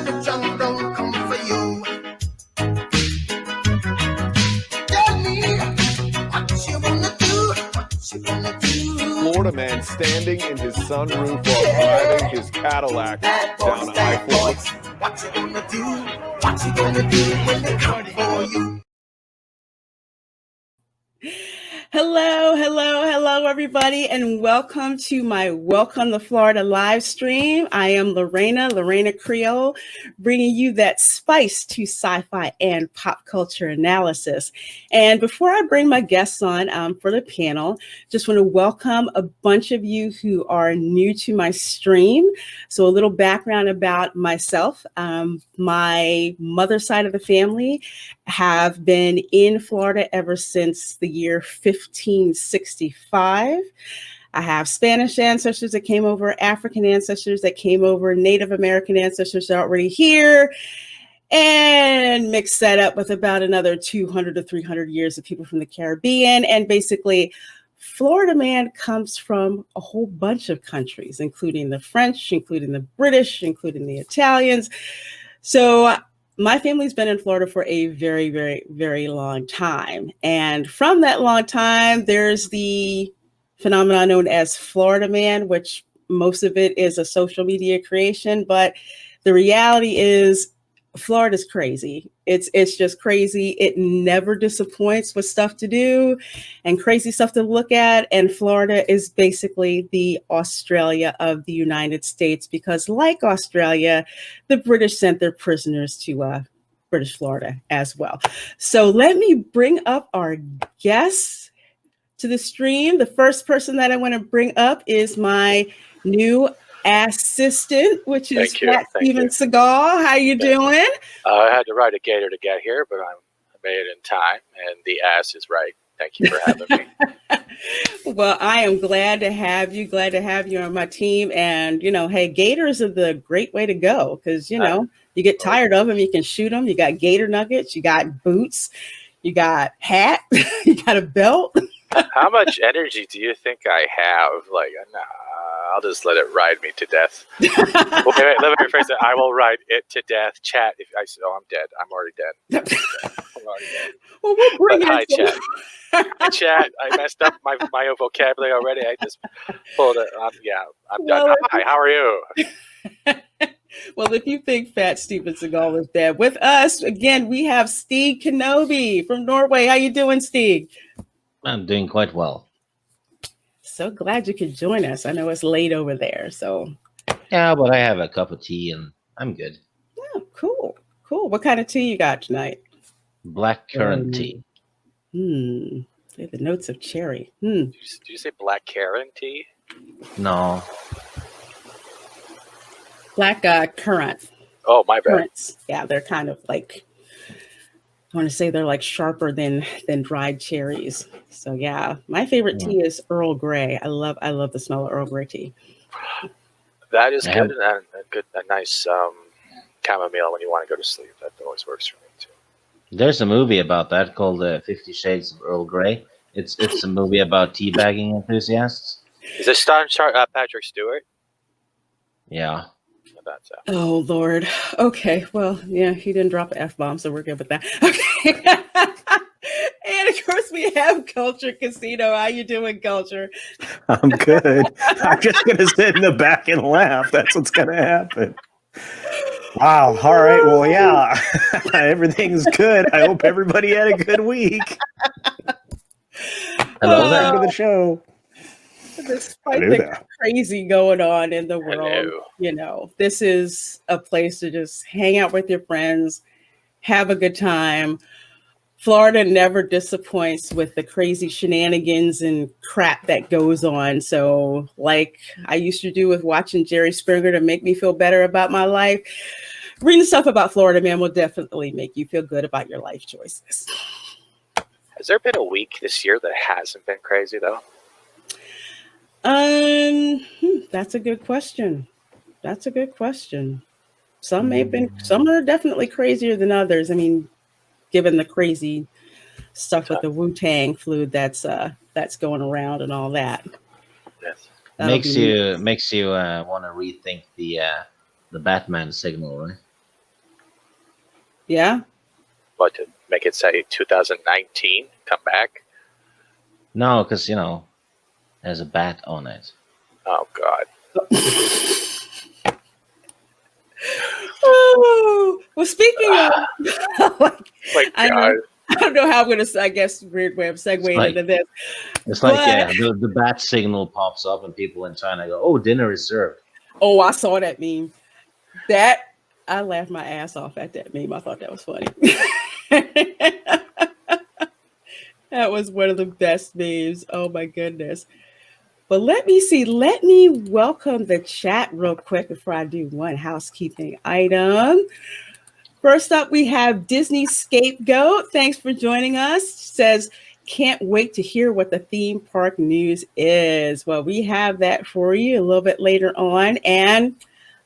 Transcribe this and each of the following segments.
the jungle come for you. Tell me what you gonna do, what you gonna do. Florida man standing in his sunroof while driving his Cadillac down I-40. What you gonna do, what you gonna do when they come for you. Hello, everybody, and welcome to my Welcome to Florida live stream. I am Lorena Creole, bringing you that spice to sci-fi and pop culture analysis. And before I bring my guests on for the panel, just want to welcome a bunch of you who are new to my stream. So a little background about myself. My mother's side of the family have been in Florida ever since the year 1565. I have Spanish ancestors that came over, African ancestors that came over, Native American ancestors that are already here, and mix that up with about another 200 to 300 years of people from the Caribbean. And basically, Florida man comes from a whole bunch of countries, including the French, including the British, including the Italians. So my family's been in Florida for a very, very, very long time. And from that long time, there's the phenomenon known as Florida man, which most of it is a social media creation. But the reality is Florida's crazy. It's just crazy. It never disappoints with stuff to do and crazy stuff to look at. And Florida is basically the Australia of the United States because, like Australia, the British sent their prisoners to British Florida as well. So let me bring up our guests to the stream. The first person that I want to bring up is my new assistant, which is Steven Seagal. How you doing? I had to ride a gator to get here, but I made it in time, and the ass is right. Thank you for having me. Well, I am glad to have you on my team. And, hey, gators are the great way to go because, you get tired of them, you can shoot them. You got gator nuggets, you got boots, you got hat, you got a belt. How much energy do you think I have? I'll just let it ride me to death. Wait, let me rephrase it. I will ride it to death. Chat, if I say, I'm dead. I'm already dead. Well, we'll bring it. Hi, Chat. Hi, Chat. I messed up my vocabulary already. I just pulled it. I'm done. Hi, how are you? Well, if you think fat Steven Seagal is dead, with us, again, we have Stig Kenobi from Norway. How you doing, Stig? I'm doing quite well. So glad you could join us. I know it's late over there, so. Yeah, but I have a cup of tea and I'm good. Oh, cool. What kind of tea you got tonight? Black currant tea. The notes of cherry. Did you say black currant tea? No. Black currant. Oh, my bad. Currants. Yeah, they're kind of like, I want to say they're like sharper than dried cherries. So yeah, my favorite tea is Earl Grey. I love the smell of Earl Grey tea. That is good, and a nice chamomile when you want to go to sleep. That always works for me too. There's a movie about that called 50 Shades of Earl Grey. It's a movie about teabagging enthusiasts. Is it starring Patrick Stewart? Yeah. Oh, Lord. Okay. Well, yeah, he didn't drop an F-bomb, so we're good with that. Okay. And of course, we have Culture Casino. How you doing, Culture? I'm good. I'm just going to sit in the back and laugh. That's what's going to happen. Wow. All right. Well, yeah, everything's good. I hope everybody had a good week. Welcome to the show. Despite the crazy going on in the world, this is a place to just hang out with your friends, have a good time. Florida never disappoints with the crazy shenanigans and crap that goes on. So like I used to do with watching Jerry Springer to make me feel better about my life, reading stuff about Florida man will definitely make you feel good about your life choices. Has there been a week this year that hasn't been crazy though? That's a good question. Some are definitely crazier than others. I mean, given the crazy stuff with the Wu-Tang flu that's going around and all that. Yes. Makes you want to rethink the Batman signal, right? Yeah. But to make it say 2019, come back. No, because there's a bat on it. Oh God. Oh, well, speaking of, My I God. don't know how I'm going to, I guess, weird way of segueing like- into this. It's like, But- the bat signal pops up and people in China go, "Oh, dinner is served." Oh, I saw that meme. I laughed my ass off at that meme. I thought that was funny. That was one of the best memes. Oh my goodness. But let me see. Let me welcome the chat real quick before I do one housekeeping item. First up, we have Disney Scapegoat. Thanks for joining us. Says, can't wait to hear what the theme park news is. Well, we have that for you a little bit later on. And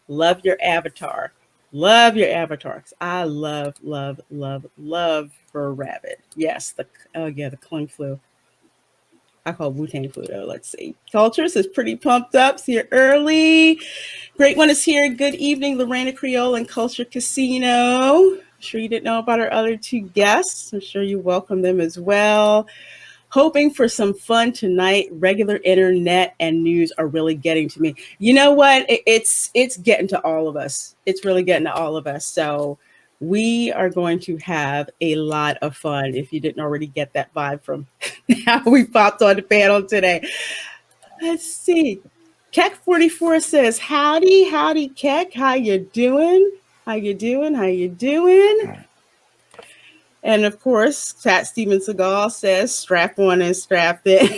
love your avatar. Love your avatar. I love Fur Rabbit. Yes, the Kling Flu. I call Wu-Tang Flu though. Let's see. Cultures is pretty pumped up. It's here early. Great one is here. Good evening, Lorena Creole and Culture Casino. I'm sure you didn't know about our other two guests. I'm sure you welcome them as well. Hoping for some fun tonight. Regular internet and news are really getting to me. You know what? It's getting to all of us. It's really getting to all of us. So we are going to have a lot of fun if you didn't already get that vibe from how we popped on the panel today. Let's see. Keck44 says, howdy, Keck. How you doing? And of course, Pat Steven Seagal says, strap on and strapped in.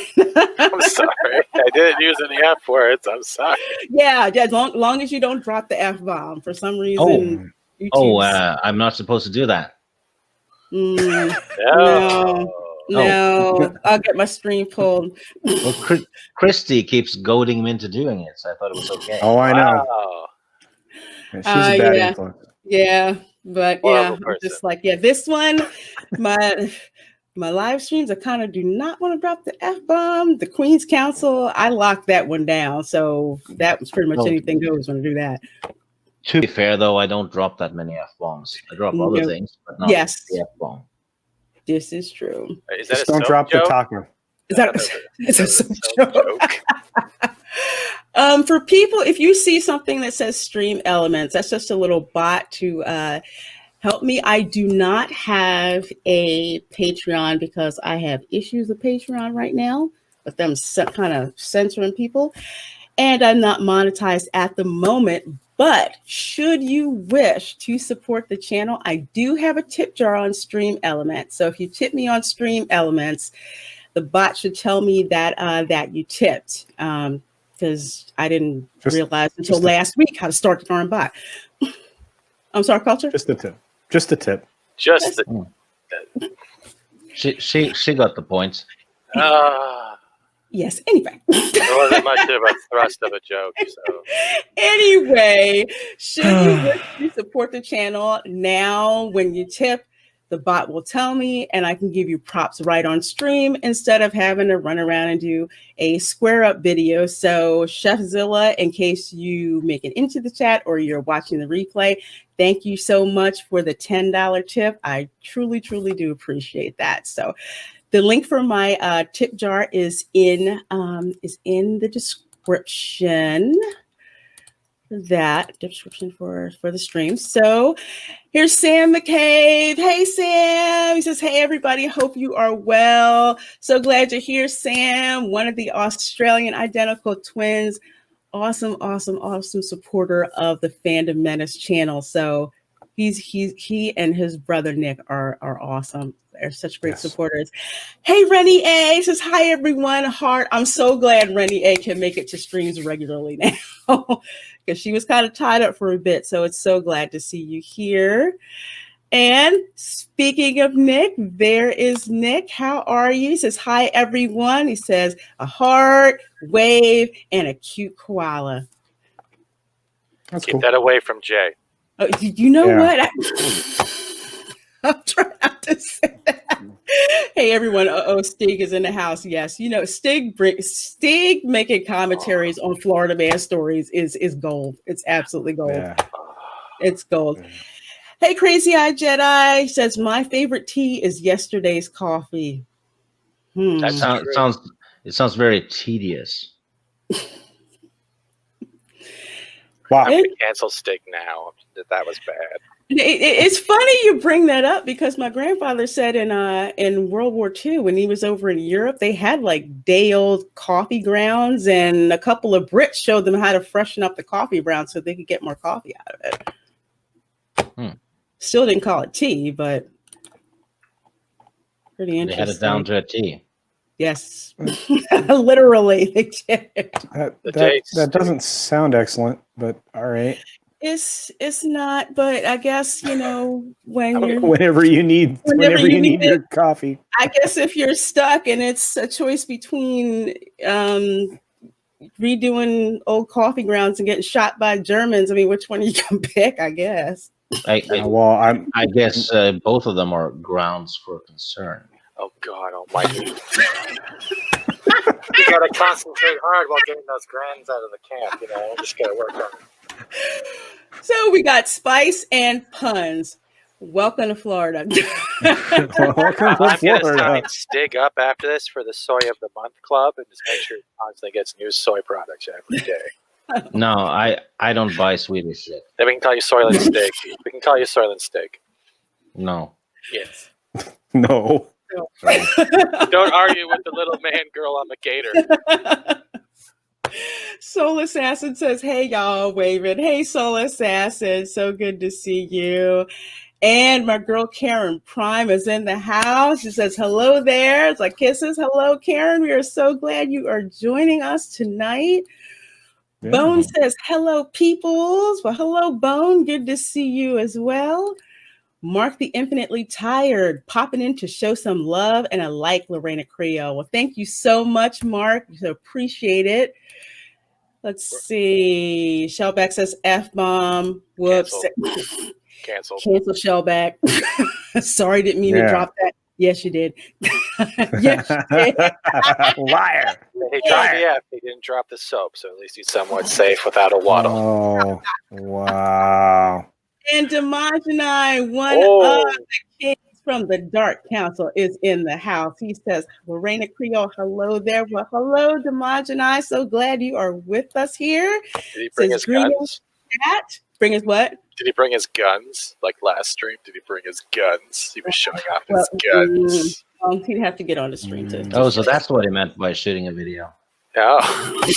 I'm sorry. I didn't use any F words. I'm sorry. Yeah, as long as you don't drop the F-bomb. For some reason, I'm not supposed to do that. No, I'll get my stream pulled. Well, Christy keeps goading me into doing it, so I thought it was okay. Oh, I know. Wow. She's a bad yeah. influence. Yeah, but Horrible I'm person. just like, this one, my live streams, I kind of do not want to drop the F-bomb. The Queen's Council, I locked that one down. So that was pretty much anything goes when I do that. To be fair, though, I don't drop that many F-bombs. I drop other things, but not Yes. the F-bomb. This is true. Is that Just a don't soap drop joke? the taco. Is that it's a Soap joke? For people, if you see something that says Stream Elements, that's just a little bot to help me. I do not have a Patreon because I have issues with Patreon right now, with them kind of censoring people, and I'm not monetized at the moment. But should you wish to support the channel, I do have a tip jar on Stream Elements. So if you tip me on Stream Elements, the bot should tell me that that you tipped. Because I didn't realize until last week how to start the darn bot. I'm sorry, Culture? Just the tip. Just the tip. Just the. She got the points. Yes, anyway. It wasn't much of a thrust of a joke. So. Anyway, should you wish to support the channel now, when you tip, the bot will tell me and I can give you props right on stream instead of having to run around and do a square up video. So Chefzilla, in case you make it into the chat or you're watching the replay, thank you so much for the $10 tip. I truly do appreciate that. So the link for my tip jar is in the description. That description for the stream. So here's Sam McCabe. Hey Sam, he says, hey everybody, hope you are well. So glad you're here, Sam, one of the Australian identical twins. Awesome supporter of the Fandom Menace channel. So he and his brother Nick are awesome. They're such great supporters. Hey, Rennie A says, hi, everyone. Heart. I'm so glad Rennie A can make it to streams regularly now because she was kind of tied up for a bit. So it's so glad to see you here. And speaking of Nick, there is Nick. How are you? He says, hi, everyone. He says, a heart, wave, and a cute koala. That's Keep cool. that away from Jay. Oh, you know what? I'm trying not to say that. Hey, everyone. Stig is in the house. Yes. You know, Stig making commentaries on Florida Man stories is gold. It's absolutely gold. Yeah. It's gold. Hey, Crazy Eye Jedi says my favorite tea is yesterday's coffee. That's true. Sounds very tedious. Wow. I'm going to cancel steak now. That was bad. It's funny you bring that up because my grandfather said in World War II, when he was over in Europe, they had like day old coffee grounds, and a couple of Brits showed them how to freshen up the coffee grounds so they could get more coffee out of it. Still didn't call it tea, but pretty interesting. They had it down to a T. Yes, literally they did. That doesn't sound excellent, but all right. It's not, but I guess whenever you need your coffee. I guess if you're stuck and it's a choice between redoing old coffee grounds and getting shot by Germans, I mean, which one you can pick? I guess. I guess both of them are grounds for concern. Oh God Almighty! You gotta concentrate hard while getting those grands out of the camp. Just gotta work on it. So we got spice and puns. Welcome to Florida. I'm going to sign Stig up after this for the Soy of the Month Club and just make sure he constantly gets new soy products every day. No, I don't buy Swedish shit. Then we can call you Soylent Stig. We can call you Soylent Stig. No. Yes. No. Don't argue with the little man girl on the gator. Soul Assassin says, hey, y'all, waving. Hey, Soul Assassin. So good to see you. And my girl Karen Prime is in the house. She says, hello there. It's like kisses. Hello, Karen. We are so glad you are joining us tonight. Yeah. Bone says, hello, peoples. Well, hello, Bone. Good to see you as well. Mark the Infinitely Tired, popping in to show some love and a like, Lorena Creole. Well, thank you so much, Mark. We appreciate it. Let's see. Shellback says F-bomb. Whoops. Cancel. Cancel Shellback. Sorry, didn't mean to drop that. Yes, you did. Yes, you did. Liar. He dropped the F. He didn't drop the soap, so at least he's somewhat safe without a waddle. Oh, wow. And Damajanai, one of the kings from the Dark Council, is in the house. He says, Lorena Creole, hello there. Well, hello, Damajanai. So glad you are with us here. Did he bring his guns? Bring his what? Did he bring his guns? Like last stream, did he bring his guns? He was showing off his guns. He'd have to get on the stream too. Oh, so that's what he meant by shooting a video. Oh.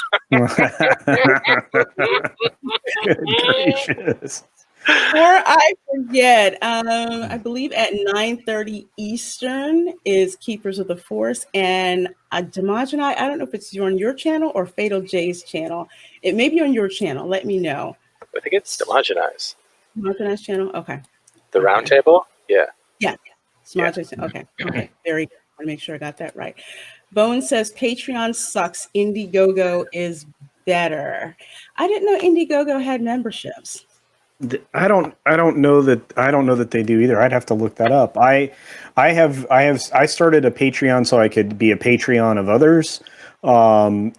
Good gracious. Before I forget, I believe at 9:30 Eastern is Keepers of the Force, and Damajanai, I don't know if it's on your channel or Fatal J's channel. It may be on your channel. Let me know. I think it's Damajanai's. Damajanai's channel? Okay. The round table? Yeah. Yeah. Okay. Okay. Very good. I want to make sure I got that right. Bone says Patreon sucks. Indiegogo is better. I didn't know Indiegogo had memberships. I don't know that they do either. I'd have to look that up. I started a Patreon so I could be a Patreon of others.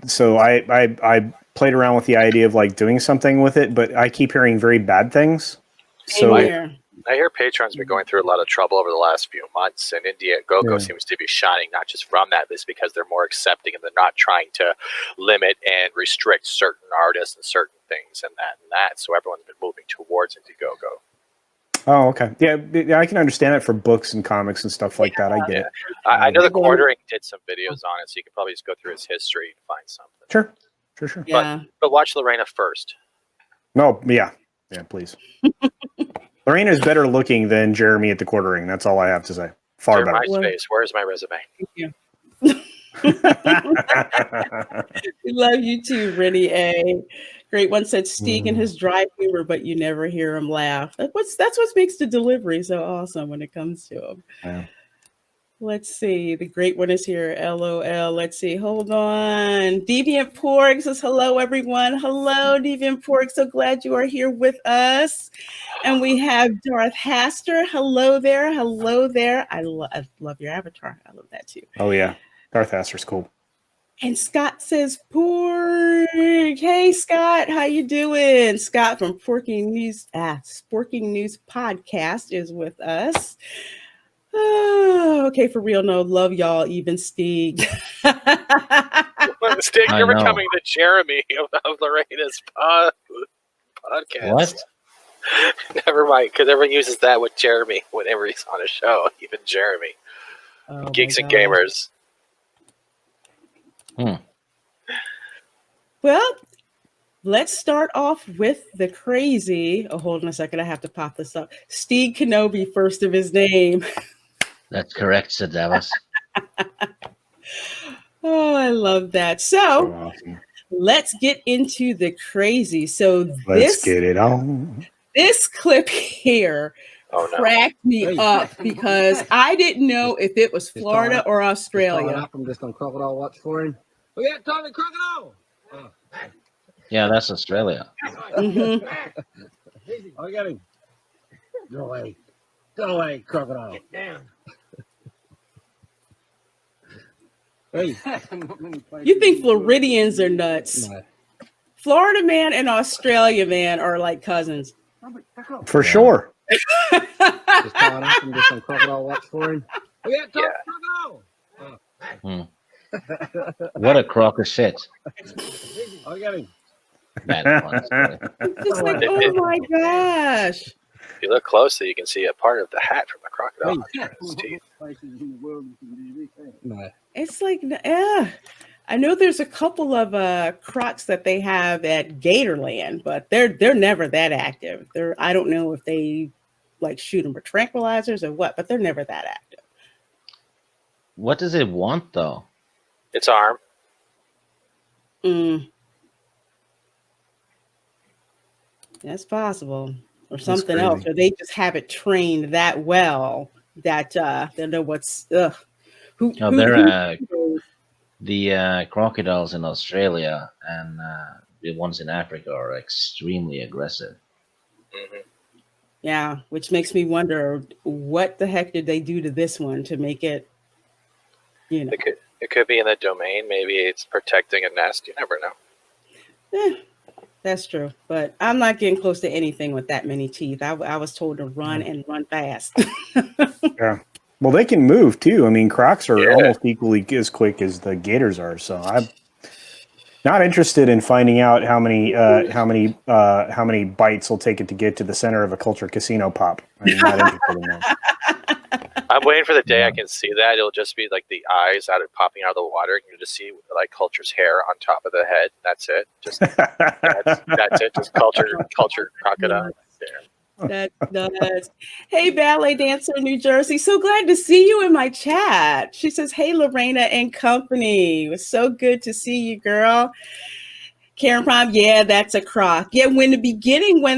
So I played around with the idea of like doing something with it, but I keep hearing very bad things. So I hear Patreon's been going through a lot of trouble over the last few months, and Indiegogo seems to be shining not just from that list because they're more accepting and they're not trying to limit and restrict certain artists and certain things and that. So everyone's been moving towards Indiegogo. Oh, okay. Yeah, I can understand that for books and comics and stuff like that. I get it. I know the Quartering did some videos on it, so you can probably just go through his history and find something. Sure. Yeah. But watch Lorena first. No, yeah, please. Lorena's better looking than Jeremy at the Quartering. That's all I have to say. Far better. MySpace. Where's my resume? Thank you. We love you too, Rennie A. Great one said Stig and his dry humor, but you never hear him laugh. That's what makes the delivery so awesome when it comes to him. Yeah. Let's see. The great one is here. LOL. Let's see. Hold on. Deviant Porg says, hello, everyone. Hello, Deviant Porg. So glad you are here with us. And we have Darth Haster. Hello there. Hello there. I love your avatar. I love that too. Oh, yeah. Darth Haster's cool. And Scott says pork. Hey Scott, how you doing? Scott from Sporking News Podcast is with us. Oh, okay, for real, no love y'all, even Stig. Stig, I you're know. becoming the Jeremy of Lorena's podcast. What? Never mind, because everyone uses that with Jeremy whenever he's on a show. Even Jeremy. Oh, my Geeks and God. Gamers. Well, let's start off with the crazy. Oh, hold on a second. I have to pop this up. Steve Kenobi, first of his name. That's correct, Sir Davos. Oh, I love that. So Awesome. let's get into the crazy. So Let's get it on. this clip here Oh no. cracked me up because I didn't know if it was Florida or Calling Australia. up, I'm just on Crocodile Watch for him. We got Tommy Crocodile! Yeah, that's Australia. Mhm. I got him. Go away. Go away, Crocodile. Get down. Hey. You think Floridians are nuts? No. Florida man and Australia man are like cousins. For sure. Just calling up, I'm just on Crocodile Watch for him. We got Tommy Crocodile! What a crock of shit. I got him. Bad one, sorry. It's just like, oh my gosh. If you look closely, you can see a part of the hat from the crocodile. His teeth. No. It's like, yeah. I know there's a couple of crocs that they have at Gatorland, but they're never that active. I don't know if they like shoot them with tranquilizers or what, but they're never that active. What does it want, though? Its arm. That's possible, or something crazy. else, or they just have it trained that well that they know what's. Who The crocodiles in Australia and the ones in Africa are extremely aggressive. Hmm. Yeah, which makes me wonder what the heck did they do to this one to make it, you know. It could be in the domain. Maybe it's protecting a nest. You never know. That's true, but I'm not getting close to anything with that many teeth. I was told to run and run fast. Yeah. Well, they can move too. I mean, crocs are Yeah. almost equally as quick as the gators are. So I'm not interested in finding out how many bites will take it to get to the center of a culture casino pop. I'm not interested in that. I'm waiting for the day I can see that. It'll just be like the eyes popping out of the water, and you just see like Culture's hair on top of the head. That's it. Just that's it. Just culture crocodile. There. That's nuts. Hey, ballet dancer in New Jersey. So glad to see you in my chat. She says, hey, Lorena and company. It was so good to see you, girl. Karen Prime, yeah, that's a croc. Yeah, when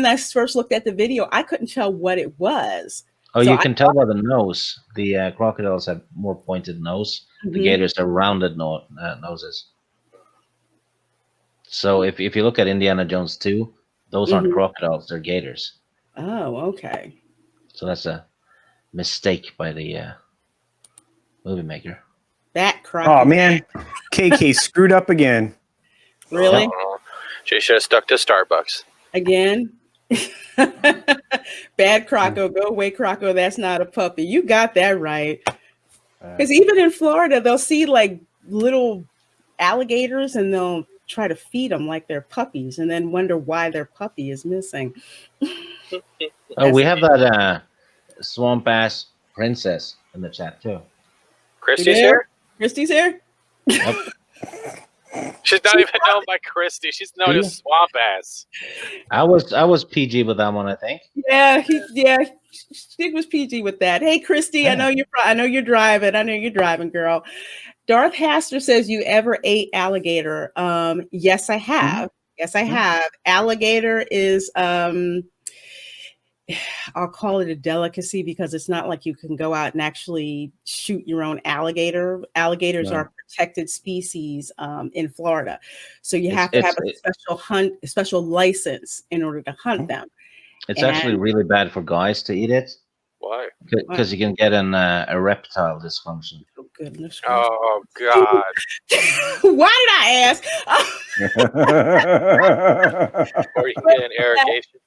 I first looked at the video, I couldn't tell what it was. Oh, So you can tell by the nose. The crocodiles have more pointed nose. The Mhm. gators are rounded noses. So if you look at Indiana Jones 2, those aren't Mhm. crocodiles, they're gators. Oh, okay. So that's a mistake by the movie maker. That croc. Oh man, KK screwed up again. Really? Oh, she should have stuck to Starbucks. Again? Bad Croco. Go away, Croco. That's not a puppy. You got that right. Because even in Florida, they'll see like little alligators and they'll try to feed them like they're puppies and then wonder why their puppy is missing. Oh, we have that swamp ass princess in the chat too. Christy's Yeah. here? Christy's here? Yep. She's not even known by Christy. She's known Yeah. as Swamp Ass. I was PG with that one, I think. Yeah, Stig was PG with that. Hey, Christy, Yeah. I know you're driving, girl. Darth Haster says, you ever ate alligator? Yes, I have. Yes, I have. Alligator is I'll call it a delicacy because it's not like you can go out and actually shoot your own alligator. Alligators No. are protected species in Florida. So you It's- have to have it's- a special license in order to hunt them. It's actually And- really bad for guys to eat it Why? because you can get an erectile dysfunction. goodness. Oh God. Why did I ask? Or you can get an irrigation.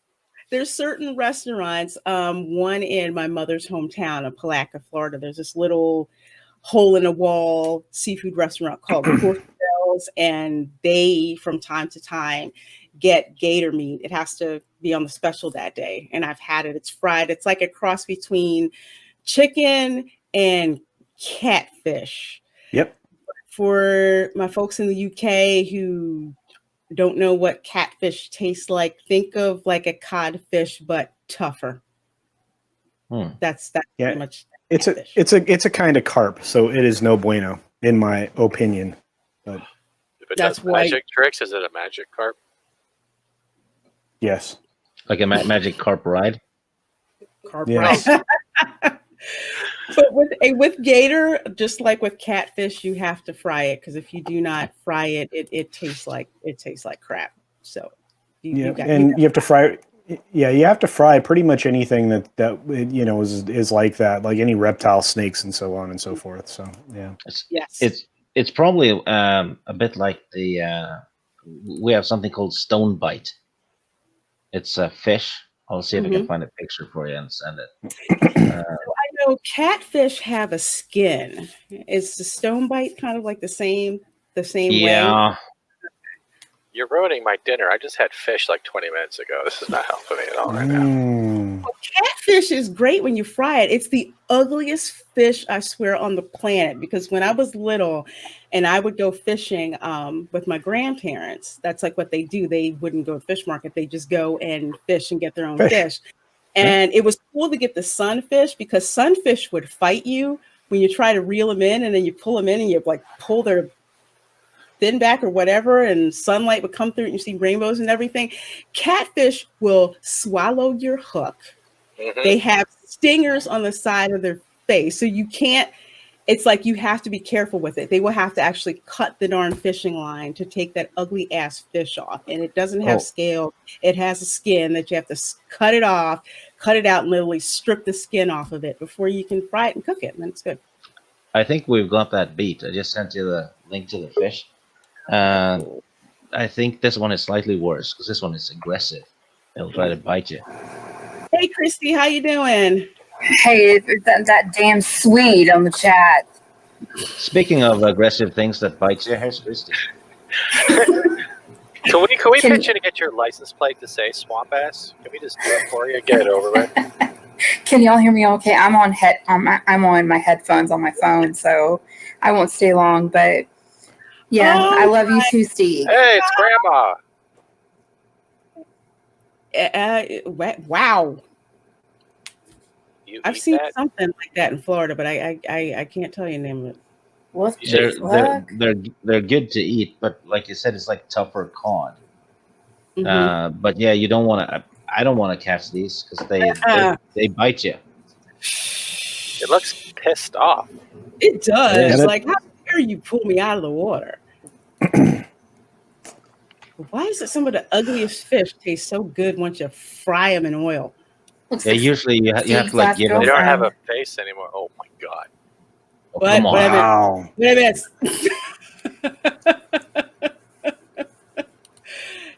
There's certain restaurants. One in my mother's hometown of Palatka, Florida. There's this little hole in the wall seafood restaurant called Pork Bells, and they from time to time get gator meat. It has to be on the special that day, and I've had it. It's fried. It's like a cross between chicken and catfish. Yep. For my folks in the UK who don't know what catfish tastes like, think of like a codfish but tougher. That's Yeah. pretty much It's catfish. a kind of carp, so it is no bueno, in my opinion. If it That's does why- magic tricks, is it a magic carp? Yes. Like a magic carp ride. Carp Yes. right. But with gator, just like with catfish, you have to fry it, because if you do not fry it, it tastes like crap. So You have to fry. Yeah, you have to fry pretty much anything that is like that, like any reptile, snakes, and so on and so forth. So yeah. yes, It's probably a bit like we have something called stone bite. It's a fish. I'll see if I can find a picture for you and send it. I know catfish have a skin. Is the stone bite kind of like the same way? Yeah. You're ruining my dinner. I just had fish like 20 minutes ago. This is not helping me at all right now. Mm. Catfish is great when you fry it. It's the ugliest fish, I swear, on the planet. Because when I was little and I would go fishing with my grandparents, that's like what they do. They wouldn't go to fish market. They just go and fish and get their own fish. And it was cool to get the sunfish, because sunfish would fight you when you try to reel them in, and then you pull them in and you like pull their fin back or whatever, and sunlight would come through and you see rainbows and everything. Catfish will swallow your hook. Mhm. They have stingers on the side of their face, so you can't. It's like you have to be careful with it. They will have to actually cut the darn fishing line to take that ugly ass fish off, and it doesn't have scale. It has a skin that you have to cut it off, cut it out, and literally strip the skin off of it before you can fry it and cook it, and then it's good. I think we've got that beat. I just sent you the link to the fish. I think this one is slightly worse because this one is aggressive. It'll try to bite you. Hey, Christy, how you doing? Hey, that damn Swede on the chat. Speaking of aggressive things that bite you, here's Christy. Can we pitch in to get your license plate to say swamp ass? Can we just do it for you? Get it over with. Can y'all hear me okay? I'm on my headphones on my phone, so I won't stay long. But yeah, I love you too, Steve. Hey, it's Grandma. Wow. You I've eat seen that? something like that in Florida, but I can't tell you the name of it. What They're, the they're, fuck? they're good to eat, but like you said, it's like tougher cod. Mhm. But yeah, you don't want to. I don't want to catch these because they bite you. It looks pissed off. It does. Yeah, Like, how dare you pull me out of the water? Why is it some of the ugliest fish taste so good once you fry them in oil? Looks Yeah, like usually you have Steve's to like last give They them. don't have a girlfriend. face anymore. Oh my god. Oh, What? come on. What? Wow. Wait a minute.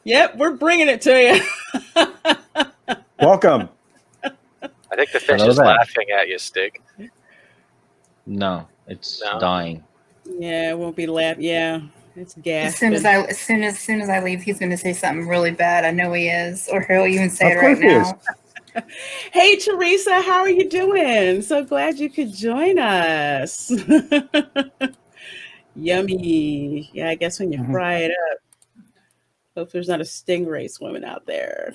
Yep, we're bringing it to you. Welcome. I think the fish Hello is there. laughing at you, Stig. No, it's No? dying. Yeah, it won't be laughing. Yeah, it's gas. as soon as I leave, he's gonna say something really bad. I know he is, or he'll even say Of it right course he is. now. Hey, Teresa, how are you doing? So glad you could join us. Yummy. Yeah, I guess when you fry it up, hope there's not a stingray swimming out there.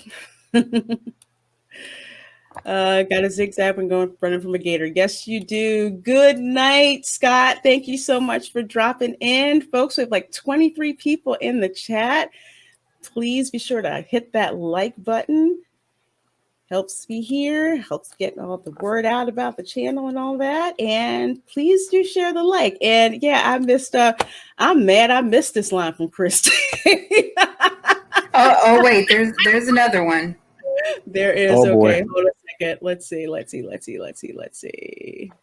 Got a zigzag when running from a gator. Yes, you do. Good night, Scott. Thank you so much for dropping in. Folks, we have like 23 people in the chat. Please be sure to hit that like button. Helps me here, helps get all the word out about the channel and all that. And please do share the like. And yeah, I'm mad I missed this line from Christy. Oh wait, there's another one. There is. Oh, boy. Okay, hold on a second. Let's see.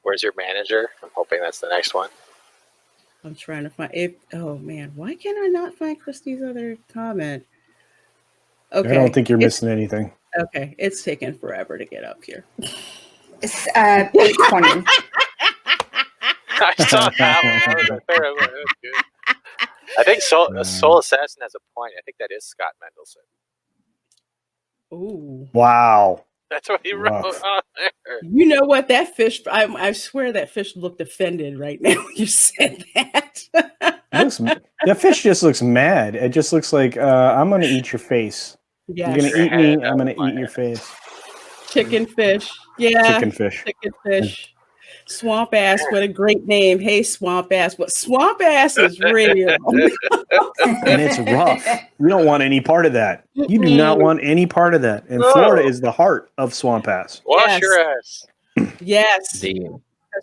Where's your manager? I'm hoping that's the next one. I'm trying to find it. Oh man, why can I not find Christy's other comment? Okay. I don't think you're It's- missing anything. Okay, it's taking forever to get up here. It's 8:20. I saw that one. I was like, there, that was good. I think Soul Assassin has a point. I think that is Scott Mendelson. Ooh. Wow. That's what he wrote Rough. on there. You know what? That fish, I swear that fish looked offended right now when you said that. That fish just looks mad. It just looks like I'm gonna eat your face. Yes. You're gonna eat me. I'm gonna eat your face. Chicken fish. Yeah. Chicken fish. Chicken fish. Swamp ass, what a great name. Hey, swamp ass. But swamp ass is real. And it's rough. You don't want any part of that. You do not want any part of that. And No. Florida is the heart of swamp ass. Wash Yes. your ass. Yes. The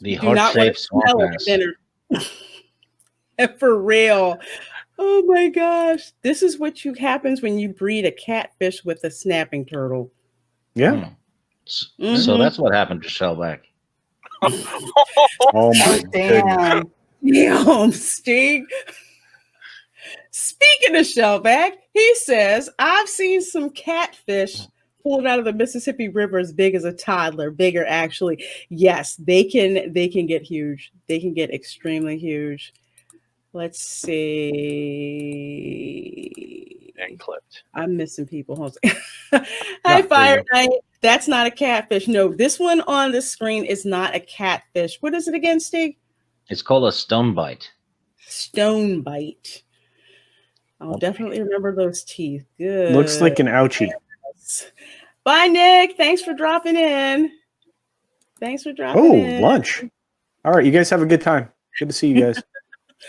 Do not want heart-shaped to swamp smell it ass. dinner. For real. Oh my gosh. This is what happens when you breed a catfish with a snapping turtle. Yeah. So Mhm. that's what happened to Shellback. Oh my goodness. Damn. Damn, Stig. Speaking of Shellback, he says, I've seen some catfish pulled out of the Mississippi River as big as a toddler, bigger actually. Yes, they can get huge. They can get extremely huge. Let's see. And clipped. I'm missing people. Hold on. Hi, Fire Knight. That's not a catfish. No, this one on the screen is not a catfish. What is it again, Stig? It's called a stone bite. Stone bite. I'll definitely remember those teeth. Good. Looks like an ouchie. Bye, Nick. Thanks for dropping in. Thanks for dropping Oh, in. lunch. All right, you guys have a good time. Good to see you guys.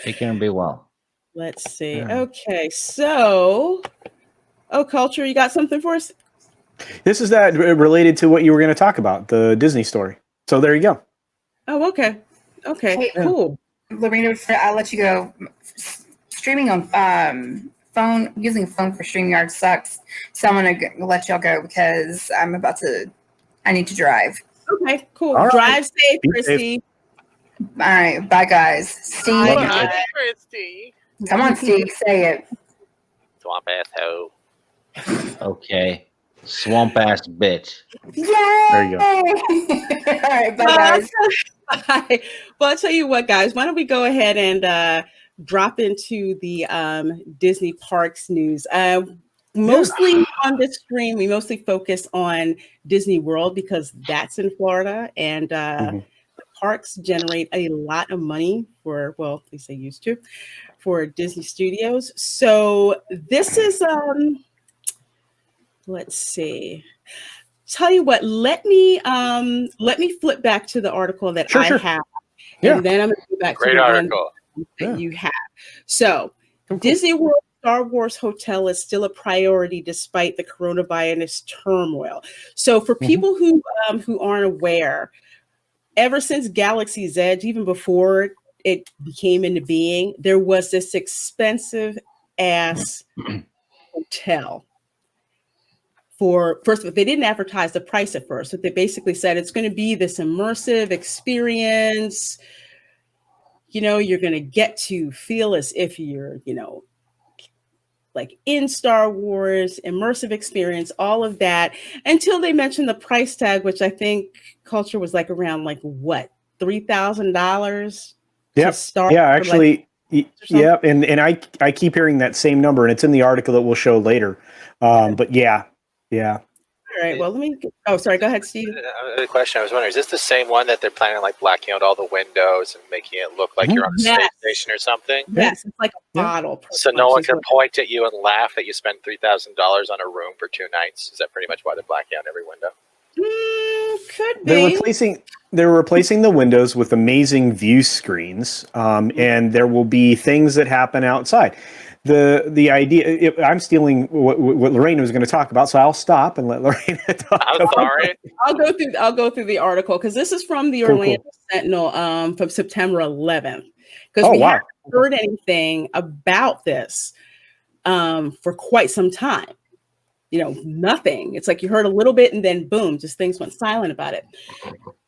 Take care and be well. Let's see. Yeah. Okay, so, Culture, you got something for us? This is that related to what you were going to talk about, the Disney story. So there you go. Oh, okay. Okay, Hey, cool. Lorena, I'll let you go. Streaming on phone, using a phone for StreamYard sucks. So I'm going to let y'all go because I need to drive. Okay, cool. All right. Drive safe, Be Christy. All right. Bye, guys. Steve, Bye. Hi, Christy. come on, Steve. Say it. Swamp ass hoe. Okay. Swamp ass bitch. Yay! There you go. All right. Bye, guys. Bye. Well, I'll tell you what, guys. Why don't we go ahead and drop into the Disney Parks news? Mostly on this stream, we mostly focus on Disney World because that's in Florida, and the parks generate a lot of money for, well, at least they used to, for Disney Studios. So this is, let's see. Tell you what, let me flip back to the article that Sure, I sure. have, Yeah. and then I'm going to go back Great to the one article. that Yeah. you have. So Cool. Disney World Star Wars Hotel is still a priority despite the coronavirus turmoil. So for people who aren't aware, ever since Galaxy's Edge, even before it became into being, there was this expensive ass hotel. For first of all, they didn't advertise the price at first, but they basically said it's going to be this immersive experience. You know, you're going to get to feel as if you're, like in Star Wars, immersive experience, all of that, until they mentioned the price tag, which I think Culture was like around like what, $3,000 to Yep. start. Yeah, for, actually, something? yeah, and I keep hearing that same number, and it's in the article that we'll show later. But yeah. All right. Well, let me. Oh, sorry. Go ahead, Steve. The question I was wondering, is this the same one that they're planning on like blacking out all the windows and making it look like you're on a Yes. space station or something? Yes, it's like a Yeah. bottle. pretty So no much one is can what- point at you and laugh that you spent $3,000 on a room for 2 nights. Is that pretty much why they're blacking out every window? Could They're be. replacing the windows with amazing view screens, and there will be things that happen outside. The idea, I'm stealing what Lorena was going to talk about, so I'll stop and let Lorena talk. I'm about sorry. I'll go through the article because this is from the Cool, Orlando Sentinel from September 11th. Because Oh, we wow. haven't heard anything about this for quite some time. Nothing. It's like you heard a little bit and then boom, just things went silent about it.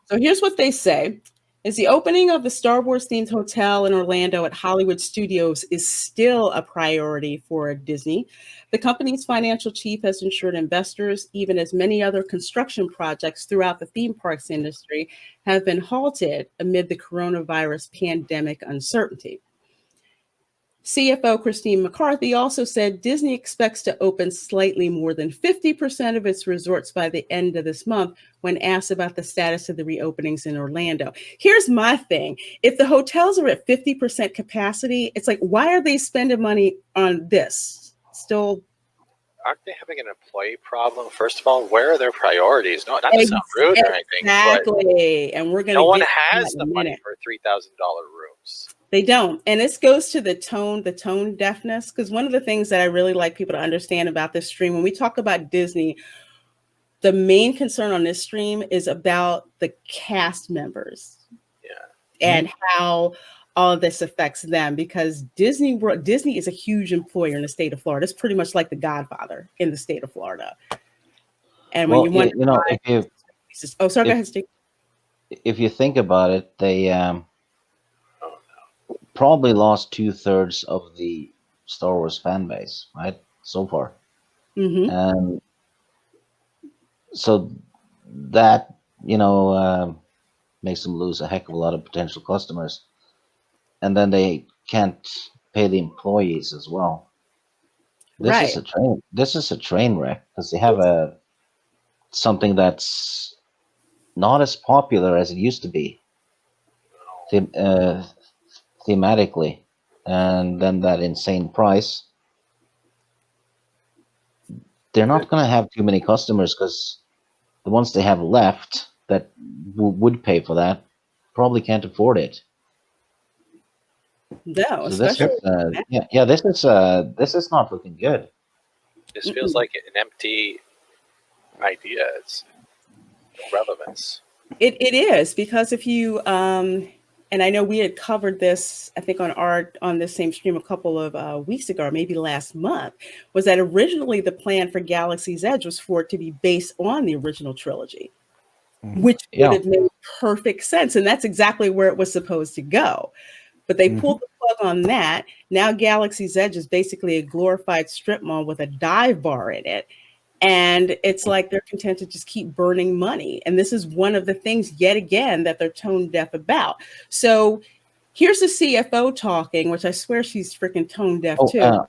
So here's what they say. Is the opening of the Star Wars themed hotel in Orlando at Hollywood Studios is still a priority for Disney. The company's financial chief has assured investors, even as many other construction projects throughout the theme parks industry have been halted amid the coronavirus pandemic uncertainty. CFO Christine McCarthy also said Disney expects to open slightly more than 50% of its resorts by the end of this month when asked about the status of the reopenings in Orlando. Here's my thing. If the hotels are at 50% capacity, it's like, why are they spending money on this? Still, aren't they having an employee problem? First of all, where are their priorities? No, not to sound rude or anything, but exactly. And we're going to no one has the money for $3,000 rooms. They don't. And this goes to the tone deafness. Because one of the things that I really like people to understand about this stream, when we talk about Disney, the main concern on this stream is about the cast members. Yeah. And how all of this affects them, because Disney is a huge employer in the state of Florida. It's pretty much like the Godfather in the state of Florida. And when go ahead, Steve. If you think about it, they probably lost 2/3 of the Star Wars fan base, right? So far. Mm-hmm. So that, makes them lose a heck of a lot of potential customers. And then they can't pay the employees as well. This is a train wreck, because they have something that's not as popular as it used to be. Thematically, and then that insane price. They're not going to have too many customers, because the ones they have left that would pay for that probably can't afford it. No, so this is not looking good. This feels like an empty idea. It's no relevance. It is, because if you and I know we had covered this, I think on this same stream a couple of weeks ago, or maybe last month, was that originally the plan for Galaxy's Edge was for it to be based on the original trilogy, which would have made perfect sense. And that's exactly where it was supposed to go. But they pulled the plug on that. Now Galaxy's Edge is basically a glorified strip mall with a dive bar in it. And it's like they're content to just keep burning money. And this is one of the things, yet again, that they're tone deaf about. So here's the CFO talking, which I swear she's freaking tone deaf too.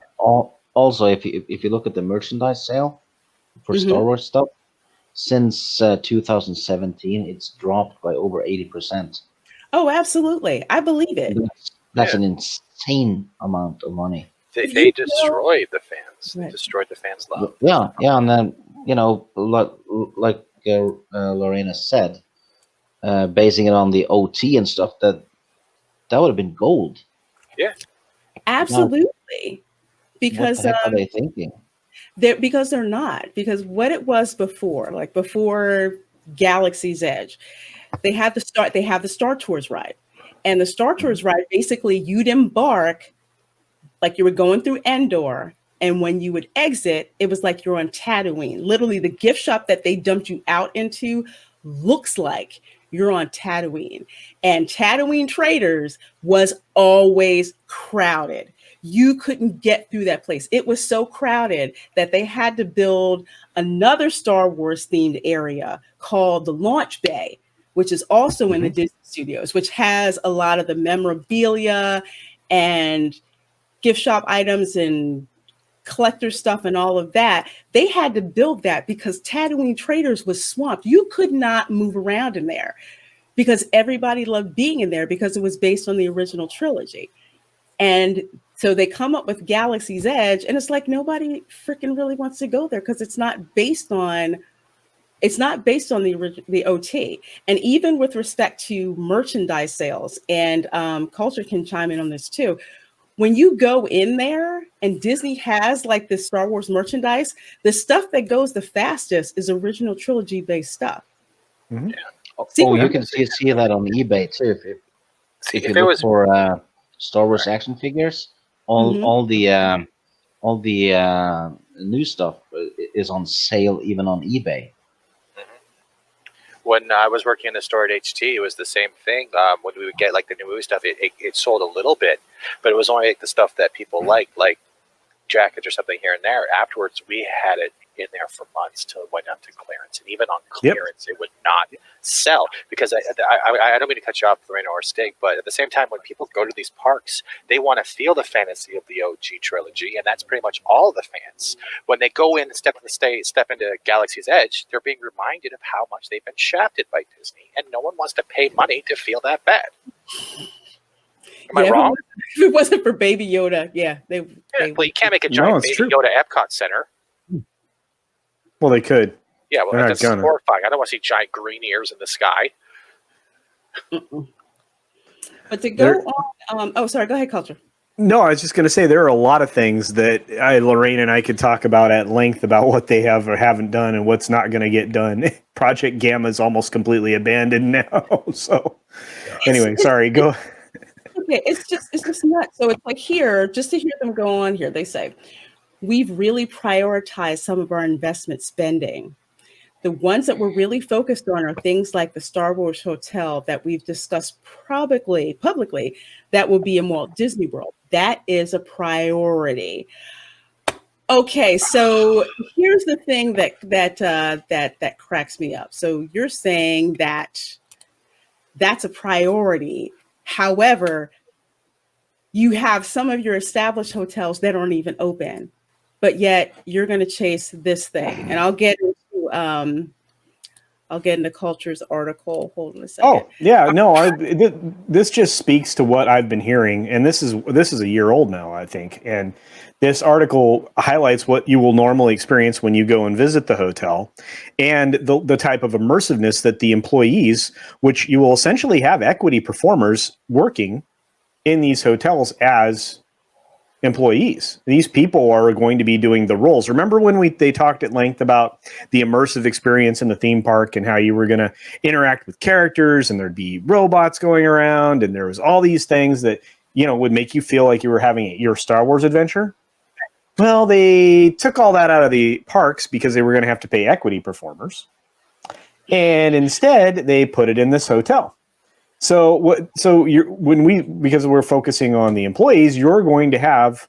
Also, if you look at the merchandise sale for Star Wars stuff, since 2017, it's dropped by over 80%. Oh, absolutely. I believe it. That's an insane amount of money. They destroyed the fans. They destroyed the fans' love. Yeah, and then like Lorena said, basing it on the OT and stuff, that would have been gold. Yeah, absolutely. Because what the heck are they thinking? Because they're not. Because what it was before, like before Galaxy's Edge, they have the Star Tours ride, and the Star Tours ride, basically you'd embark like you were going through Endor, and when you would exit, it was like you're on Tatooine. Literally, the gift shop that they dumped you out into looks like you're on Tatooine. And Tatooine Traders was always crowded. You couldn't get through that place. It was so crowded that they had to build another Star Wars themed area called the Launch Bay, which is also in the Disney Studios, which has a lot of the memorabilia and gift shop items and collector stuff and all of that. They had to build that because Tatooine Traders was swamped. You could not move around in there because everybody loved being in there because it was based on the original trilogy. And so they come up with Galaxy's Edge, and it's like nobody freaking really wants to go there because it's not based on the OT. And even with respect to merchandise sales, and Culture can chime in on this too, when you go in there and Disney has like this Star Wars merchandise, the stuff that goes the fastest is original trilogy based stuff. Yeah. You can see that on eBay too. If you look for Star Wars action figures, all the new stuff is on sale even on eBay. When I was working in the store at HT, it was the same thing. When we would get like the new movie stuff, it sold a little bit, but it was only like the stuff that people liked, like jackets or something here and there. Afterwards, we had it in there for months till it went up to clearance, and even on clearance, it would not sell because I don't mean to cut you off, Lorena or Stig, but at the same time, when people go to these parks, they want to feel the fantasy of the OG trilogy, and that's pretty much all the fans. When they go in and step into Galaxy's Edge, they're being reminded of how much they've been shafted by Disney, and no one wants to pay money to feel that bad. Am I wrong? If it wasn't for Baby Yoda, they well, you can't make a giant Baby Yoda Epcot Center. Well, they could. Yeah, well, that's horrifying. I don't want to see giant green ears in the sky. But to go on, sorry, go ahead, Culture. No, I was just going to say there are a lot of things that Lorraine and I could talk about at length about what they have or haven't done and what's not going to get done. Project Gamma is almost completely abandoned now. So, anyway, sorry, go. Okay, it's just nuts. So it's like here, just to hear them go on here, they say, we've really prioritized some of our investment spending. The ones that we're really focused on are things like the Star Wars Hotel that we've discussed publicly that will be in Walt Disney World. That is a priority. Okay, so here's the thing that cracks me up. So you're saying that that's a priority. However, you have some of your established hotels that aren't even open, but yet you're going to chase this thing. And I'll get into Culture's article. Hold on a second. Oh, yeah, no, this just speaks to what I've been hearing, and this is a year old now, I think. And this article highlights what you will normally experience when you go and visit the hotel, and the type of immersiveness that the employees, which you will essentially have equity performers working in these hotels as employees. These people are going to be doing the roles. Remember when they talked at length about the immersive experience in the theme park and how you were going to interact with characters and there'd be robots going around and there was all these things that, would make you feel like you were having your Star Wars adventure? Well, they took all that out of the parks because they were going to have to pay equity performers. And instead, they put it in this hotel. Because we're focusing on the employees, you're going to have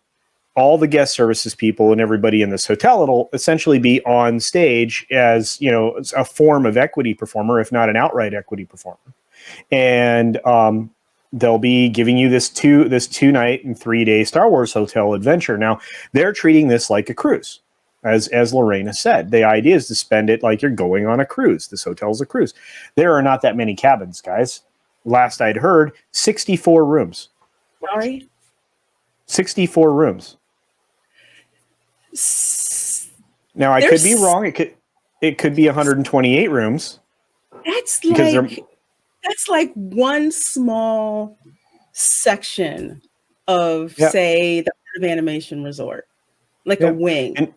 all the guest services people and everybody in this hotel. It'll essentially be on stage as, a form of equity performer, if not an outright equity performer. And they'll be giving you this 2-night and 3-day Star Wars hotel adventure. Now, they're treating this like a cruise. As Lorena said, the idea is to spend it like you're going on a cruise. This hotel's a cruise. There are not that many cabins, guys. Last I'd heard, 64 rooms. Sorry? 64 rooms. Now, I could be wrong. It could be 128 rooms. That's like one small section of, say, the Art of Animation Resort, like a wing.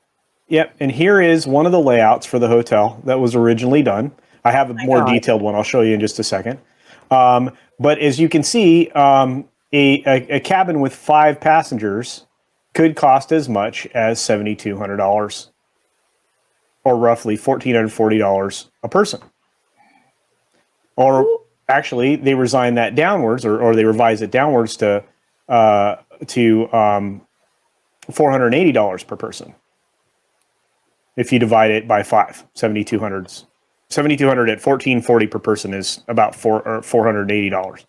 And here is one of the layouts for the hotel that was originally done. I have a more detailed one. I'll show you in just a second. But as you can see, a cabin with 5 passengers could cost as much as $7,200, or roughly $1,440 a person. Or actually, they resign that downwards, or they revise it downwards to $480 per person. If you divide it by 5, 7,200 at $1,440 per person is about $480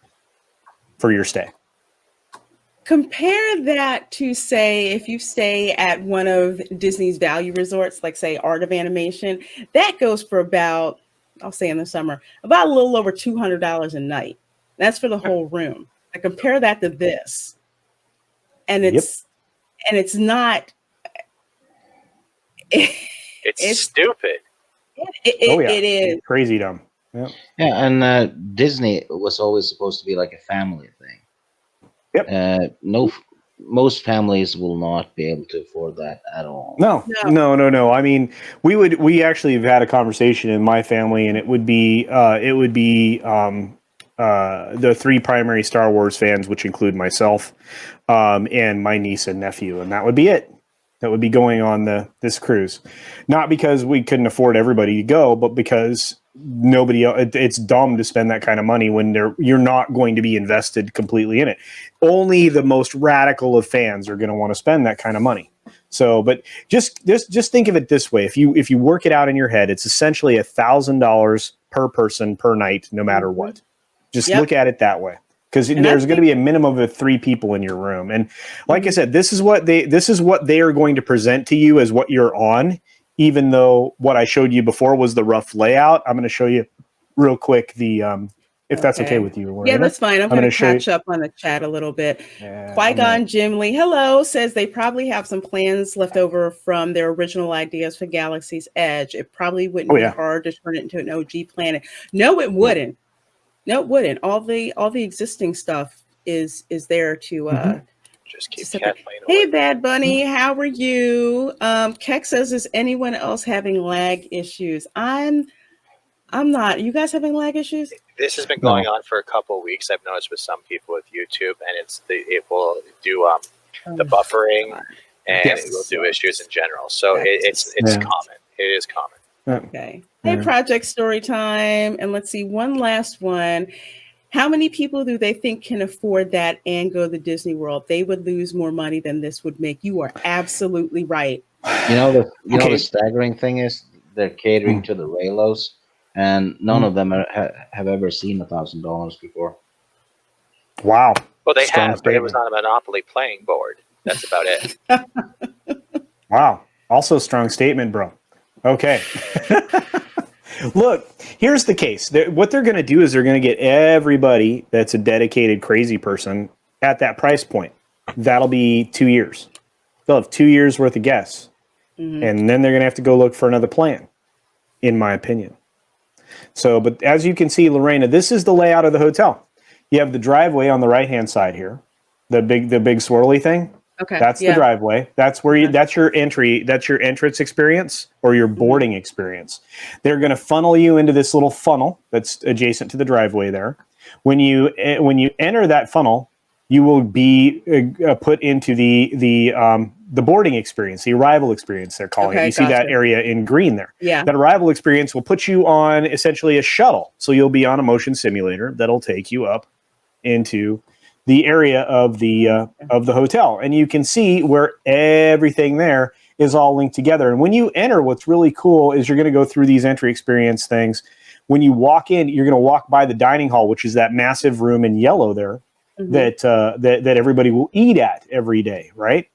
for your stay. Compare that to, say, if you stay at one of Disney's value resorts, like, say, Art of Animation, that goes for about, I'll say in the summer, about a little over $200 a night. That's for the whole room. I compare that to this, and it's not. It's stupid. It is crazy dumb. Yeah, and Disney was always supposed to be like a family thing. Yep. Most families will not be able to afford that at all. No. I mean, we actually have had a conversation in my family, and it would be the 3 primary Star Wars fans, which include myself, and my niece and nephew, and that would be it. That would be going on this cruise. Not because we couldn't afford everybody to go, but because nobody else, it's dumb to spend that kind of money when you're not going to be invested completely in it. Only the most radical of fans are going to want to spend that kind of money. So, but just think of it this way: if you work it out in your head, it's essentially $1,000 per person per night, no matter what. Just look at it that way, because there's going to be a minimum of 3 people in your room. And like I said, this is what they are going to present to you as what you're on. Even though what I showed you before was the rough layout, I'm going to show you real quick if that's okay with you. Lorena. Yeah, that's fine. I'm going to catch up on the chat a little bit. Qui-Gon Jim Lee, hello, says they probably have some plans left over from their original ideas for Galaxy's Edge. It probably wouldn't be hard to turn it into an OG planet. No, it wouldn't. No, it wouldn't. All the existing stuff is there to just keep cat playing Hey, away. Bad Bunny, how are you? Keck says, is anyone else having lag issues? I'm not. You guys having lag issues? This has been going on for a couple of weeks. I've noticed with some people with YouTube, and it will do the buffering, and it will do issues in general. So it's common. It is common. Okay. Hey, Project Storytime, and let's see one last one. How many people do they think can afford that and go to Disney World? They would lose more money than this would make. You are absolutely right. You know the staggering thing is they're catering to the Raylos, and none of them have ever seen $1,000 before. Wow. Well, they have, but it was on a Monopoly playing board. That's about it. Wow. Also strong statement, bro. Okay. Look, here's the case. What they're going to do is they're going to get everybody that's a dedicated crazy person at that price point. That'll be 2 years. They'll have 2 years worth of guests. And then they're going to have to go look for another plan, in my opinion. So, but as you can see, Lorena, this is the layout of the hotel. You have the driveway on the right-hand side here, the big swirly thing. Okay. That's the driveway. That's where that's your entry. That's your entrance experience or your boarding experience. They're going to funnel you into this little funnel that's adjacent to the driveway there. When you enter that funnel, you will be put into the boarding experience, the arrival experience. They're calling it. You see that area in green there. Yeah. That arrival experience will put you on essentially a shuttle. So you'll be on a motion simulator that'll take you up into the area of the hotel, and you can see where everything there is all linked together. And when you enter, what's really cool is you're going to go through these entry experience things. When you walk in, you're going to walk by the dining hall, which is that massive room in yellow there that everybody will eat at every day, right?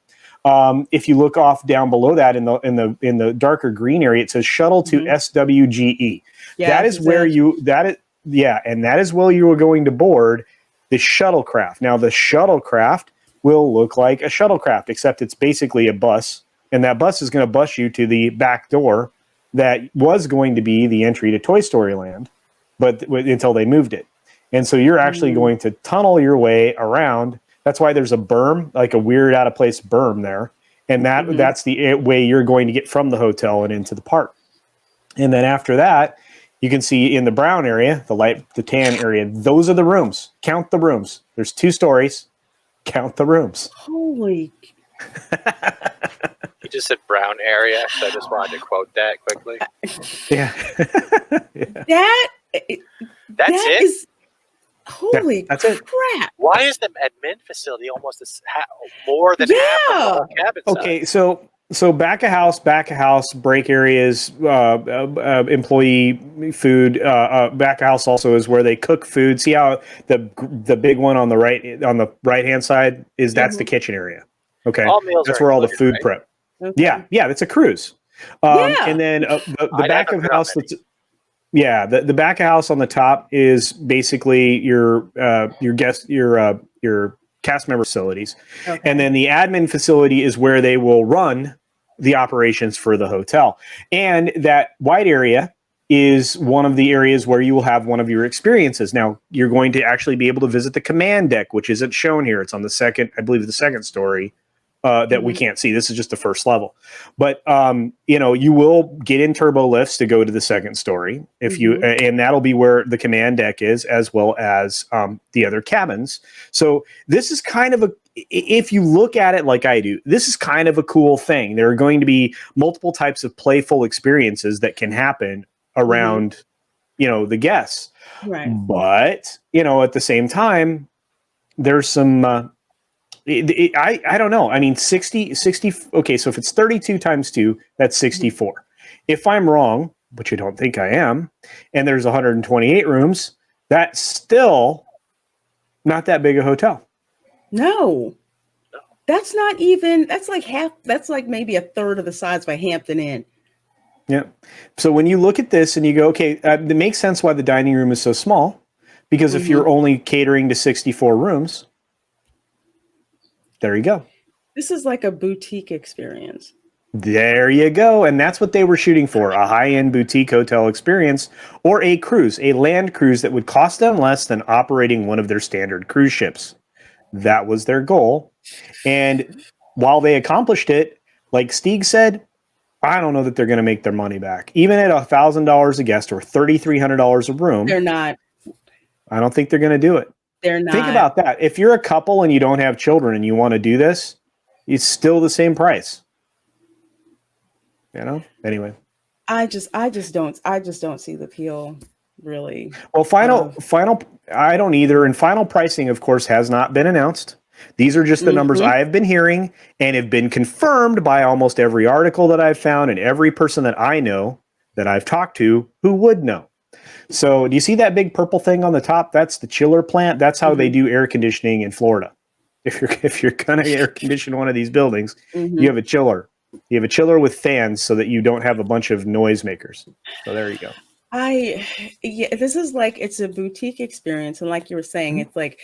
If you look off down below that in the darker green area, it says shuttle to SWGE. Yeah, that is where and that is where you are going to board the shuttlecraft. Now, the shuttlecraft will look like a shuttlecraft, except it's basically a bus, and that bus is going to bus you to the back door that was going to be the entry to Toy Story Land, but until they moved it. And so you're actually going to tunnel your way around. That's why there's a berm, like a weird out of place berm there, and that's the way you're going to get from the hotel and into the park. And then after that, you can see in the brown area, the tan area, those are the rooms. Count the rooms. There's 2 stories. Count the rooms. Holy. You just said brown area, so I just wanted to quote that quickly. Yeah. That's it? Holy that's it. crap. Why is the admin facility almost more than half of the whole cabin size? Okay, so back of house, break areas, employee food. Back of house also is where they cook food. See how the big one on the right hand side is that's the kitchen area. Okay, all meals that's are where all the included, food right? prep. Okay. Yeah, it's a cruise. And then the back of house. The back of house on the top is basically your cast member facilities. Okay. And then the admin facility is where they will run the operations for the hotel. And that white area is one of the areas where you will have one of your experiences. Now, you're going to actually be able to visit the command deck, which isn't shown here. It's on the second story that we can't see. This is just the first level. But, you will get in turbo lifts to go to the second story and that'll be where the command deck is, as well as the other cabins. So this is kind of if you look at it like I do, this is kind of a cool thing. There are going to be multiple types of playful experiences that can happen around the guests. Right. But, at the same time, there's some, I don't know. I mean, 60, okay, so if it's 32 times 2, that's 64. If I'm wrong, which I don't think I am, and there's 128 rooms, that's still not that big a hotel. No. That's not even, that's like half, that's like maybe a third of the size of a Hampton Inn. Yeah. So when you look at this and you go, okay, it makes sense why the dining room is so small, because if you're only catering to 64 rooms, there you go. This is like a boutique experience. There you go. And that's what they were shooting for, a high-end boutique hotel experience or a cruise, a land cruise that would cost them less than operating one of their standard cruise ships. That was their goal. And while they accomplished it, like Stieg said, I don't know that they're going to make their money back. Even at $1,000 a guest or $3,300 a room. They're not. I don't think they're going to do it. They're not. Think about that. If you're a couple and you don't have children and you want to do this, it's still the same price. Anyway. I just don't see the appeal, really. Well, final, I don't either. And final pricing, of course, has not been announced. These are just the numbers I have been hearing and have been confirmed by almost every article that I've found and every person that I know that I've talked to who would know. So do you see that big purple thing on the top? That's the chiller plant. That's how they do air conditioning in Florida. If you're going to air condition one of these buildings, you have a chiller. You have a chiller with fans so that you don't have a bunch of noisemakers. So there you go. This is like, it's a boutique experience. And like you were saying, it's like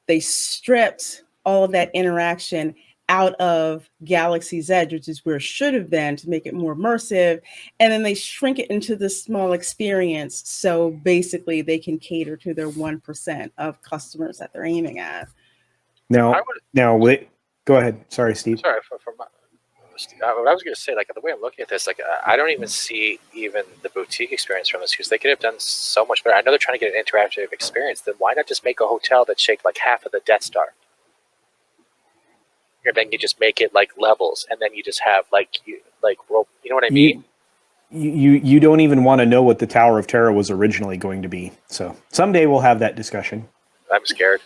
they stripped all of that interaction out of Galaxy's Edge, which is where it should have been to make it more immersive. And then they shrink it into this small experience. So basically they can cater to their 1% of customers that they're aiming at. Now, wait, go ahead. Sorry, Steve. Sorry, what I was going to say, like the way I'm looking at this, like I don't even see even the boutique experience from this because they could have done so much better. I know they're trying to get an interactive experience. Then why not just make a hotel that's shaped like half of the Death Star? And then you just make it like levels, and then you just have you know what I mean? You don't even want to know what the Tower of Terror was originally going to be. So someday we'll have that discussion. I'm scared.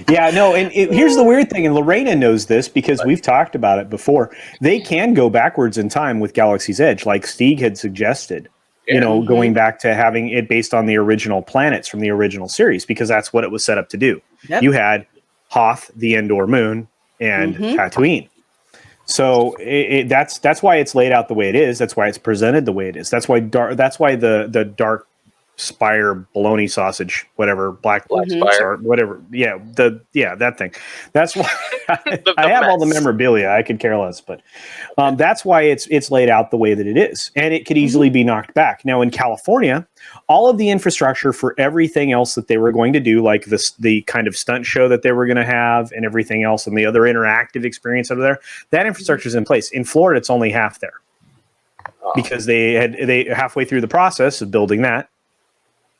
Yeah, no, and here's the weird thing, and Lorena knows this because we've talked about it before. They can go backwards in time with Galaxy's Edge, like Stieg had suggested, going back to having it based on the original planets from the original series, because that's what it was set up to do. Yep. You had Hoth, the Endor moon, and Tatooine. So that's why it's laid out the way it is. That's why it's presented the way it is. That's why the dark Spire bologna sausage, whatever, black Spire, whatever. Yeah, that thing. That's why I have all the memorabilia. I could care less, but that's why it's laid out the way that it is, and it could easily be knocked back. Now in California, all of the infrastructure for everything else that they were going to do, like the kind of stunt show that they were going to have, and everything else, and the other interactive experience over there, that infrastructure is in place. In Florida, it's only half there because they halfway through the process of building that.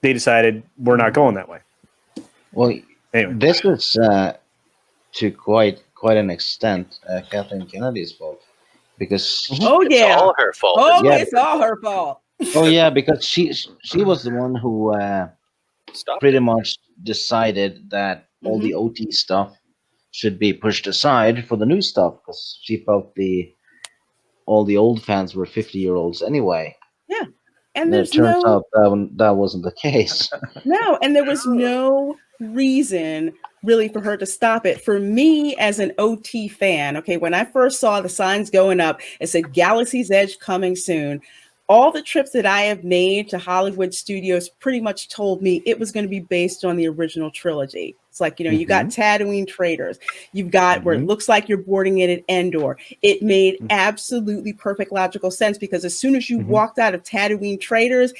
They decided we're not going that way. Well, anyway. This is to quite an extent Kathleen Kennedy's fault, because it's all her fault. It's all her fault. Oh yeah, because she was the one who pretty much decided that all the OT stuff should be pushed aside for the new stuff, because she felt all the old fans were 50-year-olds anyway. Yeah. And it turns out that wasn't the case. No, and there was no reason really for her to stop it. For me, as an OT fan, okay, when I first saw the signs going up, it said Galaxy's Edge coming soon. All the trips that I have made to Hollywood studios pretty much told me it was going to be based on the original trilogy. It's like, you got Tatooine Traders. You've got where it looks like you're boarding it at Endor. It made absolutely perfect logical sense, because as soon as you walked out of Tatooine Traders,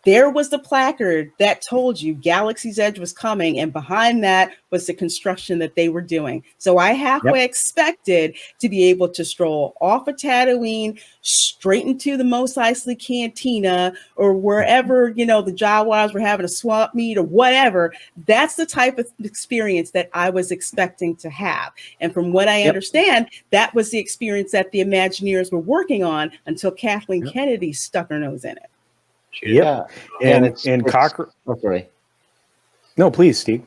there was the placard that told you Galaxy's Edge was coming, and behind that was the construction that they were doing. So I halfway expected to be able to stroll off of Tatooine, straight into the Mos Eisley Cantina, or wherever, the Jawas were having a swap meet or whatever. That's the type of experience that I was expecting to have. And from what I understand, that was the experience that the Imagineers were working on until Kathleen Kennedy stuck her nose in it. Yeah. And Cochran. Oh, sorry. No, please, Steve.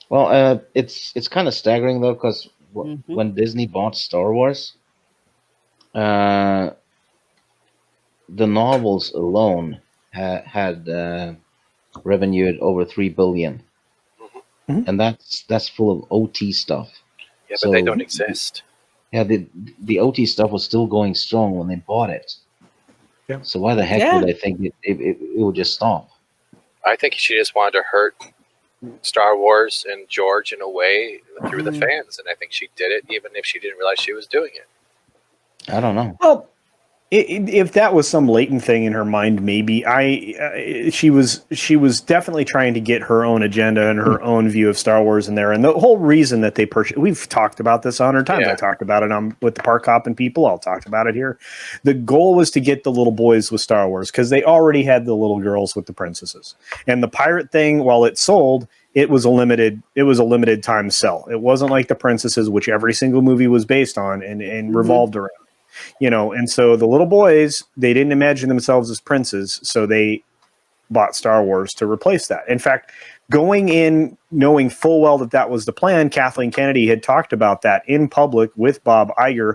Well, it's kind of staggering though, because when Disney bought Star Wars, the novels alone had revenued over $3 billion, and that's full of OT stuff. Yeah, but they don't exist. Yeah, the OT stuff was still going strong when they bought it. Yeah. So why the heck would they think it would just stop? I think she just wanted to hurt Star Wars and George in a way through the fans, and I think she did it even if she didn't realize she was doing it. I don't know. Well, if that was some latent thing in her mind, maybe she was definitely trying to get her own agenda and her own view of Star Wars in there. And the whole reason that they purchased, we've talked about this 100 times. I talked about it with the Park Hop and people. I'll talk about it here. The goal was to get the little boys with Star Wars because they already had the little girls with the princesses. And the pirate thing, while it sold, it was a limited time sell. It wasn't like the princesses, which every single movie was based on and revolved around. And so the little boys, they didn't imagine themselves as princes, so they bought Star Wars to replace that. In fact, going in knowing full well that was the plan, Kathleen Kennedy had talked about that in public with Bob Iger,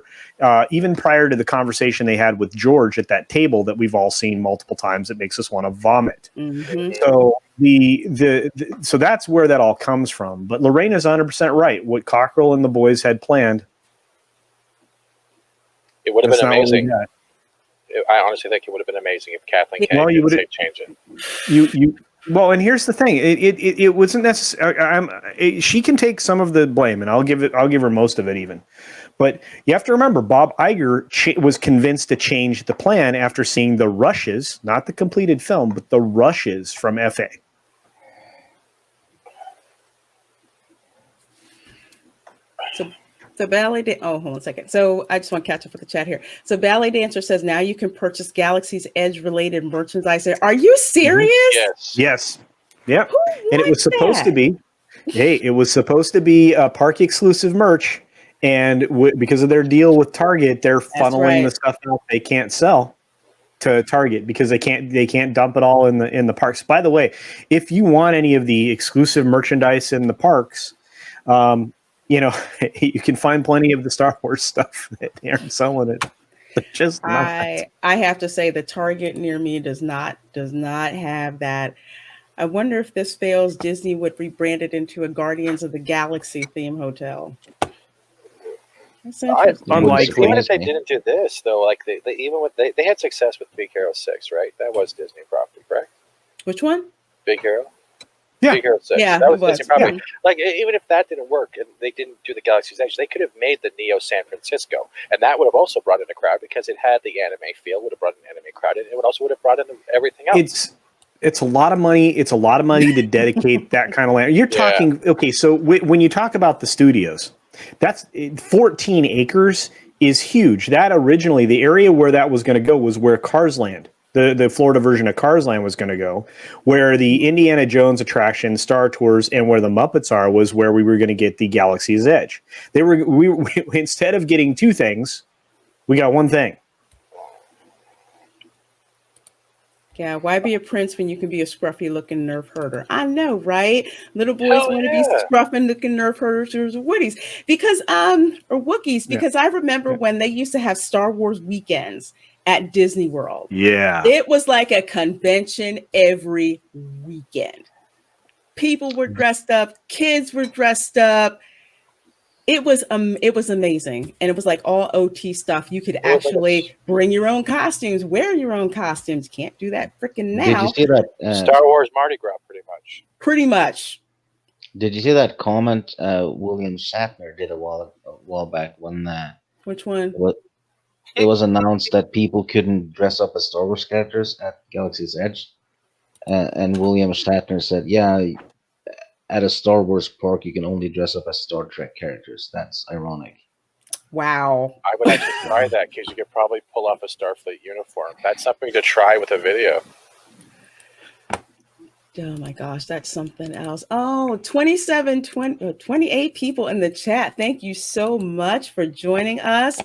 even prior to the conversation they had with George at that table that we've all seen multiple times. It makes us want to vomit. So so that's where that all comes from. But Lorraine's 100% right. What Cockrell and the boys had planned. It would have been amazing. I honestly think it would have been amazing if Kathleen Kennedy would say change it. Well, and here's the thing: it wasn't necessary. She can take some of the blame, and I'll give her most of it, even. But you have to remember, Bob Iger was convinced to change the plan after seeing the rushes, not the completed film, but the rushes from FA. So Ballet hold on a second. So I just want to catch up with the chat here. So Ballet Dancer says now you can purchase Galaxy's Edge related merchandise there. Are you serious? Yes. Yep. And it was supposed to be. Hey, it was supposed to be park exclusive merch, and because of their deal with Target, they're funneling the stuff out they can't sell to Target because they can't dump it all in the parks. By the way, if you want any of the exclusive merchandise in the parks, you can find plenty of the Star Wars stuff that they aren't selling it. Just I have to say the Target near me does not have that. I wonder if this fails, Disney would rebrand it into a Guardians of the Galaxy theme hotel. That's unlikely. Even if they didn't do this, though, like they had success with Big Hero 6, right? That was Disney property, correct? Which one? Big Hero. Yeah. Big Hero 6. Yeah, that was Disney property. Yeah. Like even if that didn't work and they didn't do the Galaxy's Edge, they could have made the Neo San Francisco, and that would have also brought in a crowd because it had the anime feel. Would have brought an anime crowd, and it would have brought in everything else. It's a lot of money. It's a lot of money to dedicate that kind of land. You're talking okay. So when you talk about the studios, that's 14 acres is huge. That originally the area where that was going to go was where Cars Land, the Florida version of Cars Land, was going to go. Where the Indiana Jones attraction, Star Tours, and where the Muppets are was where we were going to get the Galaxy's Edge. We instead of getting two things, we got one thing. Yeah, why be a prince when you can be a scruffy looking nerf herder? I know, right? Little boys want to be scruffy looking nerf herders or Woodies because or Wookiees because I remember when they used to have Star Wars weekends at Disney World. Yeah. It was like a convention every weekend. People were dressed up, kids were dressed up. It was amazing, and it was like all OT stuff. You could actually bring your own costumes, wear your own costumes. Can't do that freaking now. Did you see that? Star Wars Mardi Gras, pretty much. Pretty much. Did you see that comment William Shatner did a while back when? Which one? It was announced that people couldn't dress up as Star Wars characters at Galaxy's Edge, and William Shatner said, "Yeah, at a Star Wars park, you can only dress up as Star Trek characters. That's ironic." Wow. I would actually try that because you could probably pull off a Starfleet uniform. That's something to try with a video. Oh my gosh, that's something else. Oh, 28 people in the chat. Thank you so much for joining us.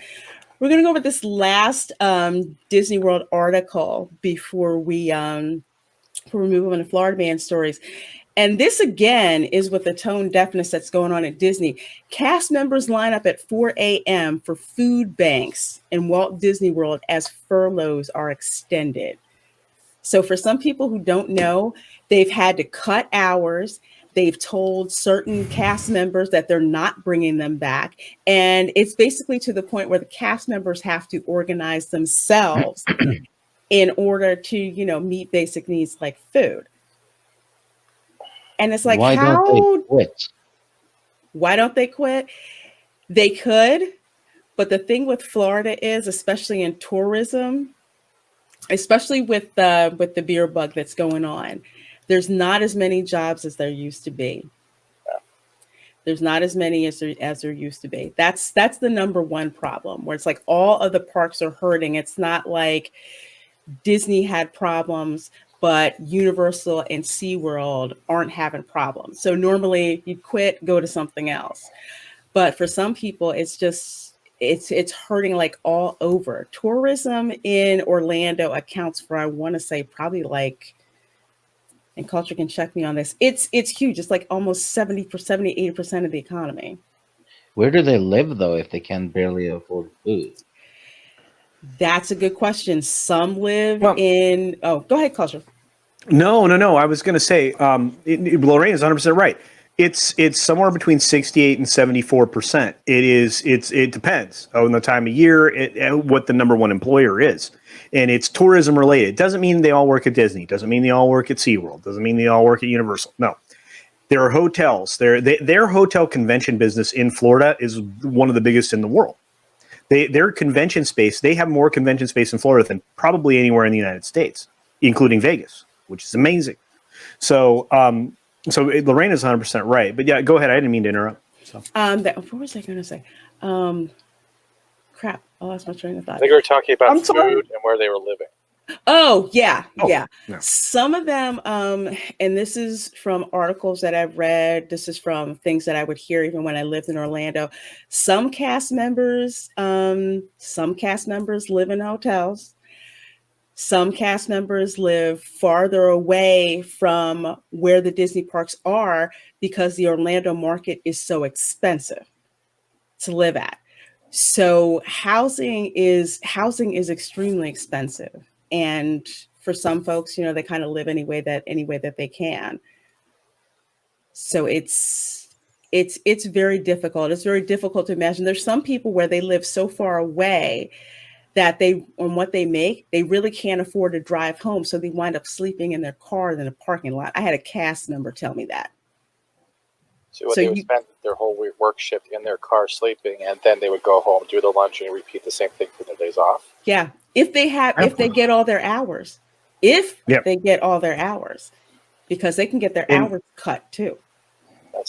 We're going to go over this last Disney World article before we move on to Florida Man stories. And this again is with the tone deafness that's going on at Disney. Cast members line up at 4 a.m. for food banks in Walt Disney World as furloughs are extended. So for some people who don't know, they've had to cut hours. They've told certain cast members that they're not bringing them back. And it's basically to the point where the cast members have to organize themselves in order to, meet basic needs like food. And it's like, Why don't they quit? Why don't they quit? They could, but the thing with Florida is, especially in tourism, especially with the beer bug that's going on, there's not as many jobs as there used to be. There's not as many as there used to be. That's the number one problem, where it's like all of the parks are hurting. It's not like Disney had problems, but Universal and SeaWorld aren't having problems. So normally you'd quit, go to something else. But for some people, it's just, it's hurting like all over. Tourism in Orlando accounts for, I want to say probably like, and Culture can check me on this, it's huge. It's like almost 80% of the economy. Where do they live though if they can barely afford food? That's a good question. Some live in, oh, go ahead, Culture. No. I was going to say, Lorraine is 100% right. It's somewhere between 68 and 74%. It depends on the time of year, what the number one employer is. And it's tourism related. It doesn't mean they all work at Disney. Doesn't mean they all work at SeaWorld. Doesn't mean they all work at Universal. No. There are hotels. Their hotel convention business in Florida is one of the biggest in the world. Their convention space, they have more convention space in Florida than probably anywhere in the United States, including Vegas, which is amazing. So Lorraine is 100% right. But yeah, go ahead. I didn't mean to interrupt. So. What was I going to say? Crap. I lost my train of thought. I think we were talking about food and where they were living. Oh, yeah. Yeah. No. Some of them, and this is from articles that I've read. This is from things that I would hear even when I lived in Orlando. Some cast members live in hotels. Some cast members live farther away from where the Disney parks are because the Orlando market is so expensive to live at. So housing is extremely expensive. And for some folks, they kind of live any way that they can. So it's very difficult. It's very difficult to imagine. There's some people where they live so far away that on what they make, they really can't afford to drive home. So they wind up sleeping in their car in a parking lot. I had a cast member tell me that. So they would spend their whole work shift in their car sleeping, and then they would go home, do the lunch, and repeat the same thing for their days off. Yeah. If they get all their hours, they get all their hours, because they can get their hours cut too.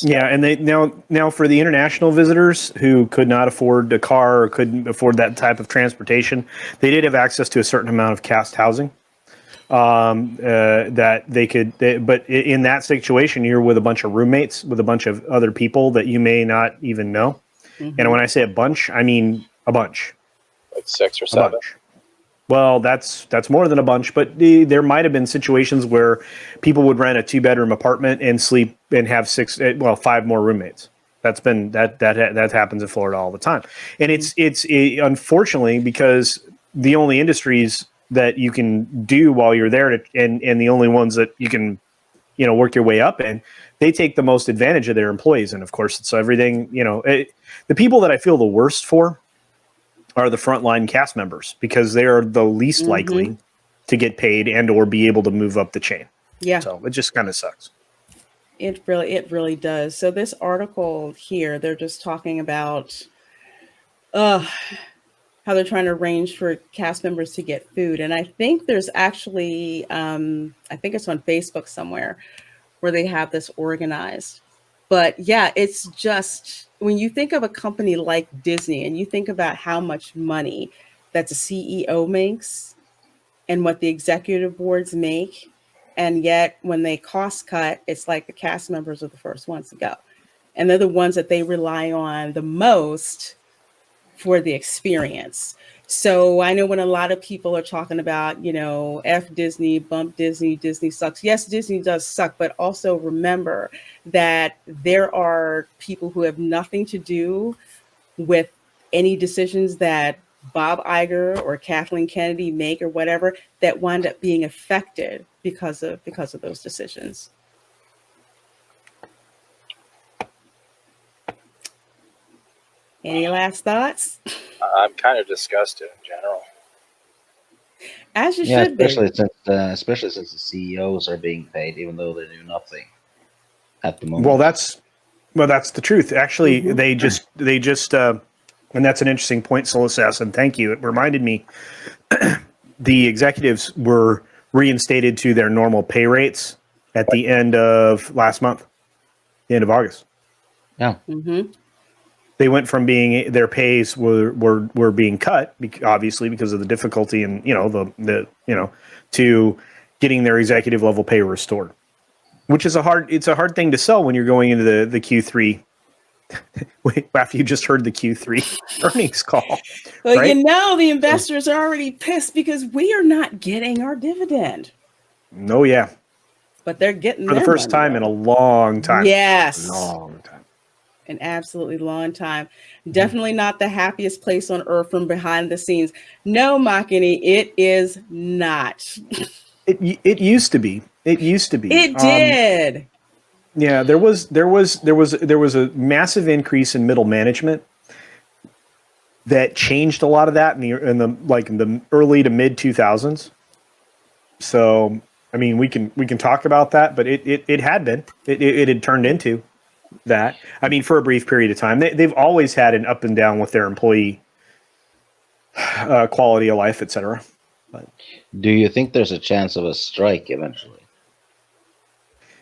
And they now for the international visitors who could not afford a car or couldn't afford that type of transportation, they did have access to a certain amount of cast housing that they could. But in that situation, you're with a bunch of roommates, with a bunch of other people that you may not even know. Mm-hmm. And when I say a bunch, I mean a bunch, like 6 or 7. Well, that's more than a bunch, but there might have been situations where people would rent a 2-bedroom apartment and sleep and have 5 more roommates. That happens in Florida all the time, and it's unfortunately, because the only industries that you can do while you're there, and the only ones that you can, work your way up in, they take the most advantage of their employees, and of course, it's everything. The people that I feel the worst for are the frontline cast members, because they are the least likely to get paid and or be able to move up the chain. Yeah. So it just kind of sucks. It really does. So this article here, they're just talking about how they're trying to arrange for cast members to get food. And I think there's actually, I think it's on Facebook somewhere where they have this organized. But yeah, it's just, when you think of a company like Disney and you think about how much money that the CEO makes and what the executive boards make, And yet when they cost cut, it's like the cast members are the first ones to go. And they're the ones that they rely on the most for the experience. So I know when a lot of people are talking about, F Disney, bump Disney, Disney sucks. Yes, Disney does suck, but also remember that there are people who have nothing to do with any decisions that Bob Iger or Kathleen Kennedy make or whatever that wind up being affected because of those decisions. Any last thoughts? I'm kind of disgusted in general. As you Yeah, should be. especially since the CEOs are being paid, even though they do nothing at the moment. Well, that's the truth. Actually, they just, and that's an interesting point, Soul Assassin. Thank you. It reminded me, the executives were reinstated to their normal pay rates at the end of last month, the end of August. Yeah. Mm-hmm. They went from being, their pays were being cut, obviously because of the difficulty and to getting their executive level pay restored, which is a hard thing to sell when you're going into the Q3 after you just heard the Q3 earnings call. Well, right? the investors are already pissed because we are not getting our dividend, No, yeah, but they're getting for the their first money. time in a long time. Yes. Long time. An absolutely long time. Definitely not the happiest place on earth from behind the scenes. No, Makini, it is not. It used to be. It used to be. It did. Yeah, there was a massive increase in middle management that changed a lot of that in the early to mid 2000s. So, I mean, we can talk about that, but it had been. It had turned into that. I mean, for a brief period of time. They've always had an up and down with their employee quality of life, etc. But do you think there's a chance of a strike eventually?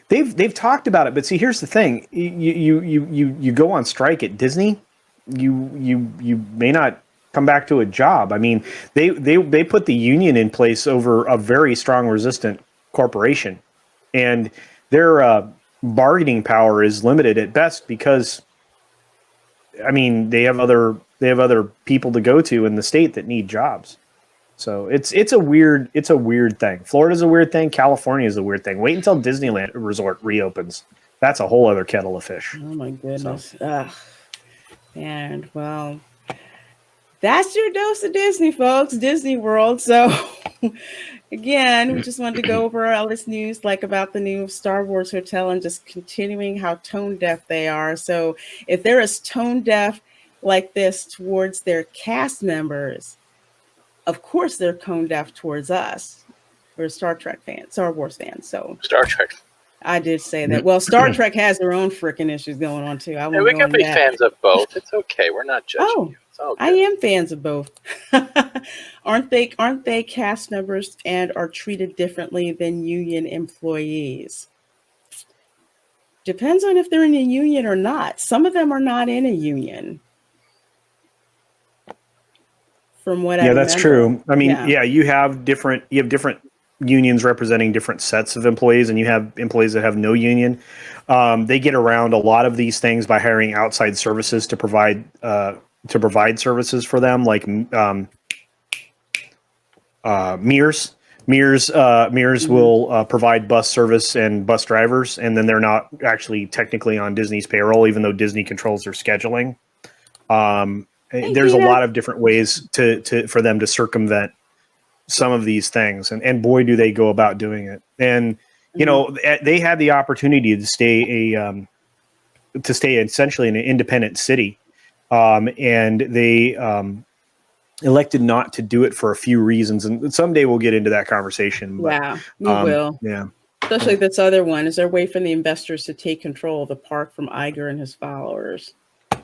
They've talked about it, but see, here's the thing: you go on strike at Disney, you may not come back to a job. I mean, they put the union in place over a very strong, resistant corporation, and their bargaining power is limited at best because, I mean, they have other people to go to in the state that need jobs. So it's a weird thing. Florida's a weird thing. California is a weird thing. Wait until Disneyland Resort reopens. That's a whole other kettle of fish. Oh my goodness. And well, that's your dose of Disney, folks. Disney World. So again, we just wanted to go over all this news, like about the new Star Wars hotel and just continuing how tone deaf they are. So if they're as tone deaf like this towards their cast members, of course they're tone deaf towards us. We're Star Wars fans. So Star Trek. I did say that. Well, Star Trek has their own freaking issues going on too. Yeah, we can be fans of both. It's okay. We're not judging you. It's all good. I am fans of both. Aren't they cast members and are treated differently than union employees? Depends on if they're in a union or not. Some of them are not in a union. From what I remember. That's true. I mean, you have different unions representing different sets of employees, and you have employees that have no union. They get around a lot of these things by hiring outside services to provide services for them, like Mears. Mears will provide bus service and bus drivers, and then they're not actually technically on Disney's payroll, even though Disney controls their scheduling. There's a lot of different ways for them to circumvent some of these things, and boy, do they go about doing it. And they had the opportunity to stay essentially in an independent city, and they elected not to do it for a few reasons. And someday we'll get into that conversation. But, we will. Yeah. Especially this other one. Is there a way for the investors to take control of the park from Iger and his followers?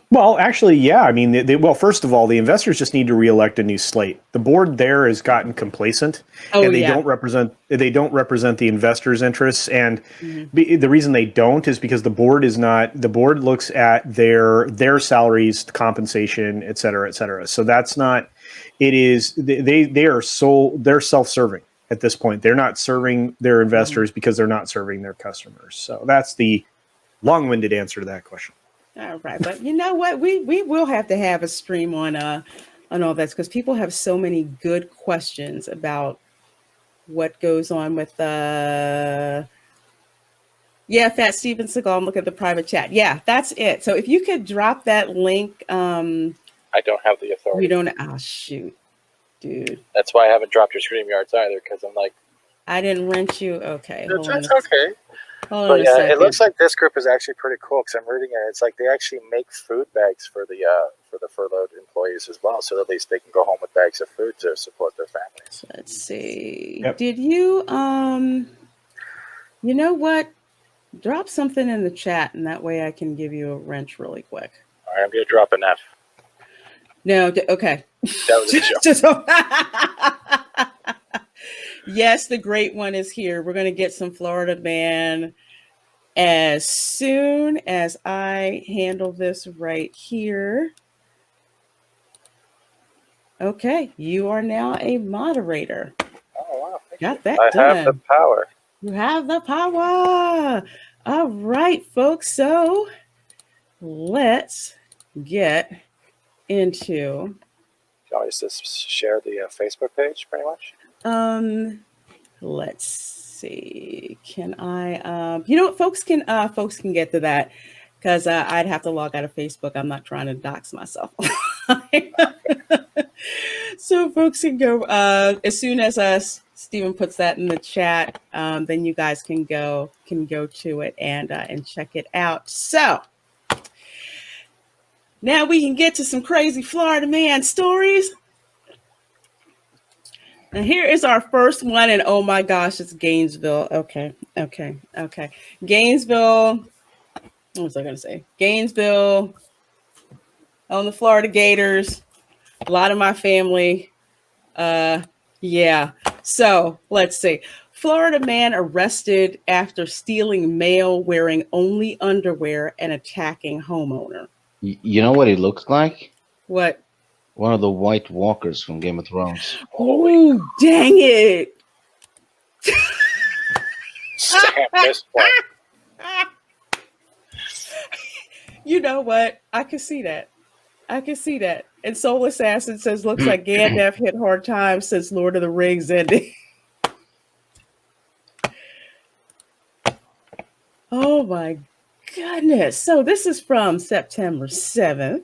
Well, actually, yeah. I mean, first of all, the investors just need to reelect a new slate. The board there has gotten complacent, and they don't represent the investors' interests. And the reason they don't is because the board looks at their salaries, compensation, et cetera, et cetera. So that's not. It is they're self-serving. at this point. They're not serving their investors because they're not serving their customers. So that's the long-winded answer to that question. All right, but you know what? We will have to have a stream on all that because people have so many good questions about what goes on with Fat Steven Seagal. I'm looking at the private chat. Yeah, that's it. So if you could drop that link, I don't have the authority. you don't. Oh shoot, dude. That's why I haven't dropped your StreamYards either, because I'm like, I didn't rent you. Okay, hold on. that's okay. Hold But on a yeah, second. it looks like this group is actually pretty cool because I'm reading it. It's like they actually make food bags for the furloughed employees as well, so at least they can go home with bags of food to support their families. Let's see. Yep. Did you you know what? Drop something in the chat, and that way I can give you a wrench really quick. All right, I'm gonna drop an F. No, okay. That was a joke. Yes, the great one is here. We're going to get some Florida Man as soon as I handle this right here. Okay, you are now a moderator. Oh wow! Thank Got you. that I done. have the power. You have the power. All right, folks. So let's get into. Do you want me to just share the Facebook page, pretty much? Let's see. Can I? You know what, folks can get to that because I'd have to log out of Facebook. I'm not trying to dox myself. So folks can go as soon as Stephen puts that in the chat. Then you guys can go to it and check it out. So now we can get to some crazy Florida man stories. And here is our first one, and oh my gosh, it's Gainesville. Okay. Gainesville. What was I going to say? Gainesville. On the Florida Gators. A lot of my family. Yeah. So let's see. Florida man arrested after stealing mail wearing only underwear and attacking homeowner. You know what he looks like? What? One of the White Walkers from Game of Thrones. Oh, dang it. Stamp this one. You know what? I can see that. And Soul Assassin says, looks like Gandalf hit hard times since Lord of the Rings ended. Oh my goodness. So this is from September 7th.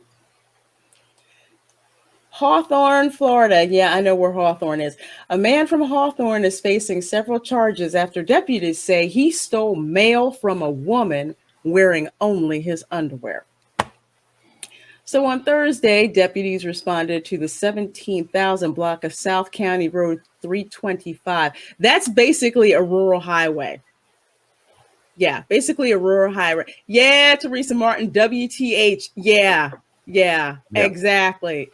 Hawthorne, Florida. Yeah, I know where Hawthorne is. A man from Hawthorne is facing several charges after deputies say he stole mail from a woman wearing only his underwear. So on Thursday, deputies responded to the 17,000 block of South County Road 325. That's basically a rural highway. Yeah, basically a rural highway. Yeah, Teresa Martin, WTH. Yeah, exactly.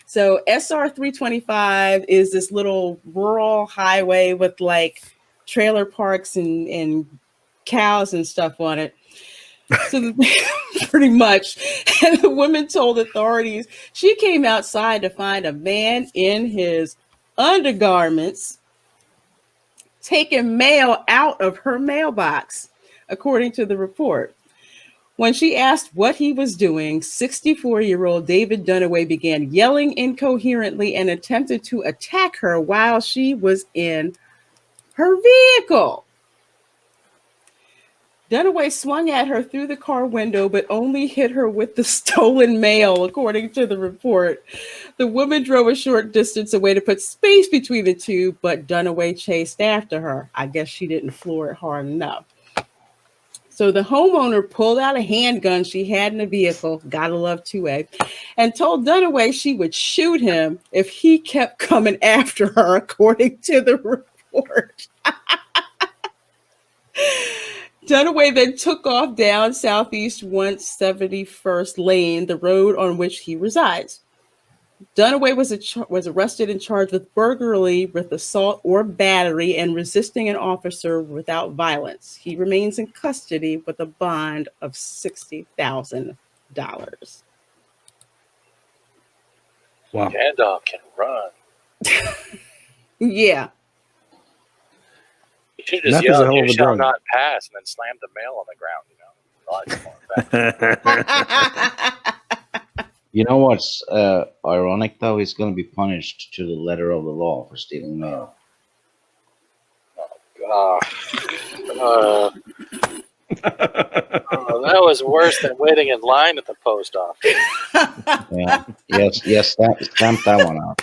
So SR 325 is this little rural highway with like trailer parks and cows and stuff on it. So pretty much. And the woman told authorities she came outside to find a man in his undergarments taking mail out of her mailbox, according to the report. When she asked what he was doing, 64-year-old David Dunaway began yelling incoherently and attempted to attack her while she was in her vehicle. Dunaway swung at her through the car window, but only hit her with the stolen mail, according to the report. The woman drove a short distance away to put space between the two, but Dunaway chased after her. I guess she didn't floor it hard enough. So the homeowner pulled out a handgun she had in the vehicle, gotta love 2A, and told Dunaway she would shoot him if he kept coming after her, according to the report. Dunaway then took off down Southeast 171st Lane, the road on which he resides. Dunaway was arrested and charged with burglary with assault or battery and resisting an officer without violence. He remains in custody with a bond of $60,000. Wow. Gandalf can run. Yeah. You should just Meth is a yell, hell "You of a shall drug. not pass," and then slam the mail on the ground. You know, a lot more effective. You know what's ironic though? He's going to be punished to the letter of the law for stealing mail. That was worse than waiting in line at the post office. Yeah. Yes. Stamp that one out.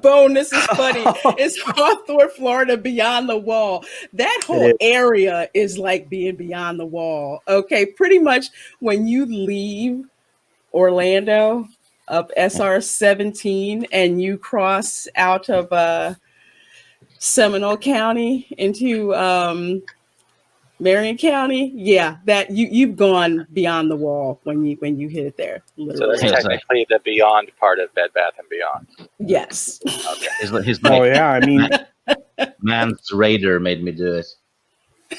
Bone, this is funny. It's Hawthorne, Florida, beyond the wall. That whole area is like being beyond the wall. Okay, pretty much when you leave Orlando up SR 17 and you cross out of Seminole County into Marion County, yeah, that you've gone beyond the wall when you hit it there. So Literally. that's technically the beyond part of Bed Bath and Beyond. Yes. Okay. His Oh yeah, I mean, man's raider made me do it.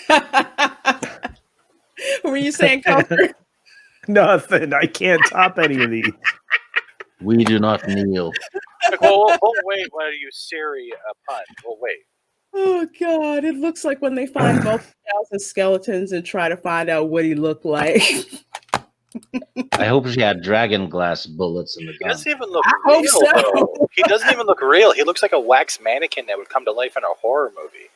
What were you saying, Coker? nothing. I can't top any of these. We do not kneel. We'll wait while you Siri a pun. We'll wait. Oh God! It looks like when they find multi-thousand skeletons and try to find out what he looked like. I hope she had dragon glass bullets in the He gun. doesn't even look I real. hope so. Though. He doesn't even look real. He looks like a wax mannequin that would come to life in a horror movie.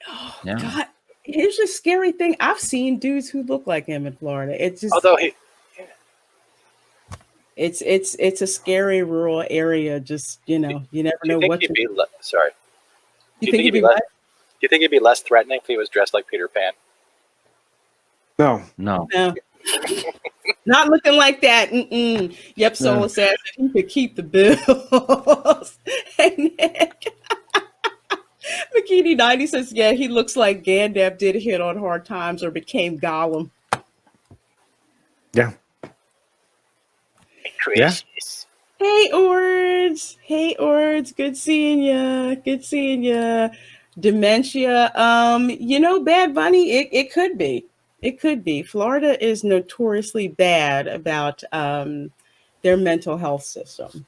Oh Yeah. God! Here's the scary thing. I've seen dudes who look like him in Florida. It's just Although he, it's a scary rural area. Just you never do you know think what he'd to. be sorry? You do think he'd be less, what? Do you think he'd be less threatening if he was dressed like Peter Pan? No. No. No. Not looking like that. Mm-mm. Yep, Soul Assassin. He could keep the bills. And then Bikini 90 says, yeah, he looks like Gandalf did hit on hard times or became Gollum. Yeah. Gracious. Hey, Ords. Hey, Ords. Good seeing ya. Good seeing ya. Dementia. Bad Bunny, it could be. It could be. Florida is notoriously bad about their mental health system.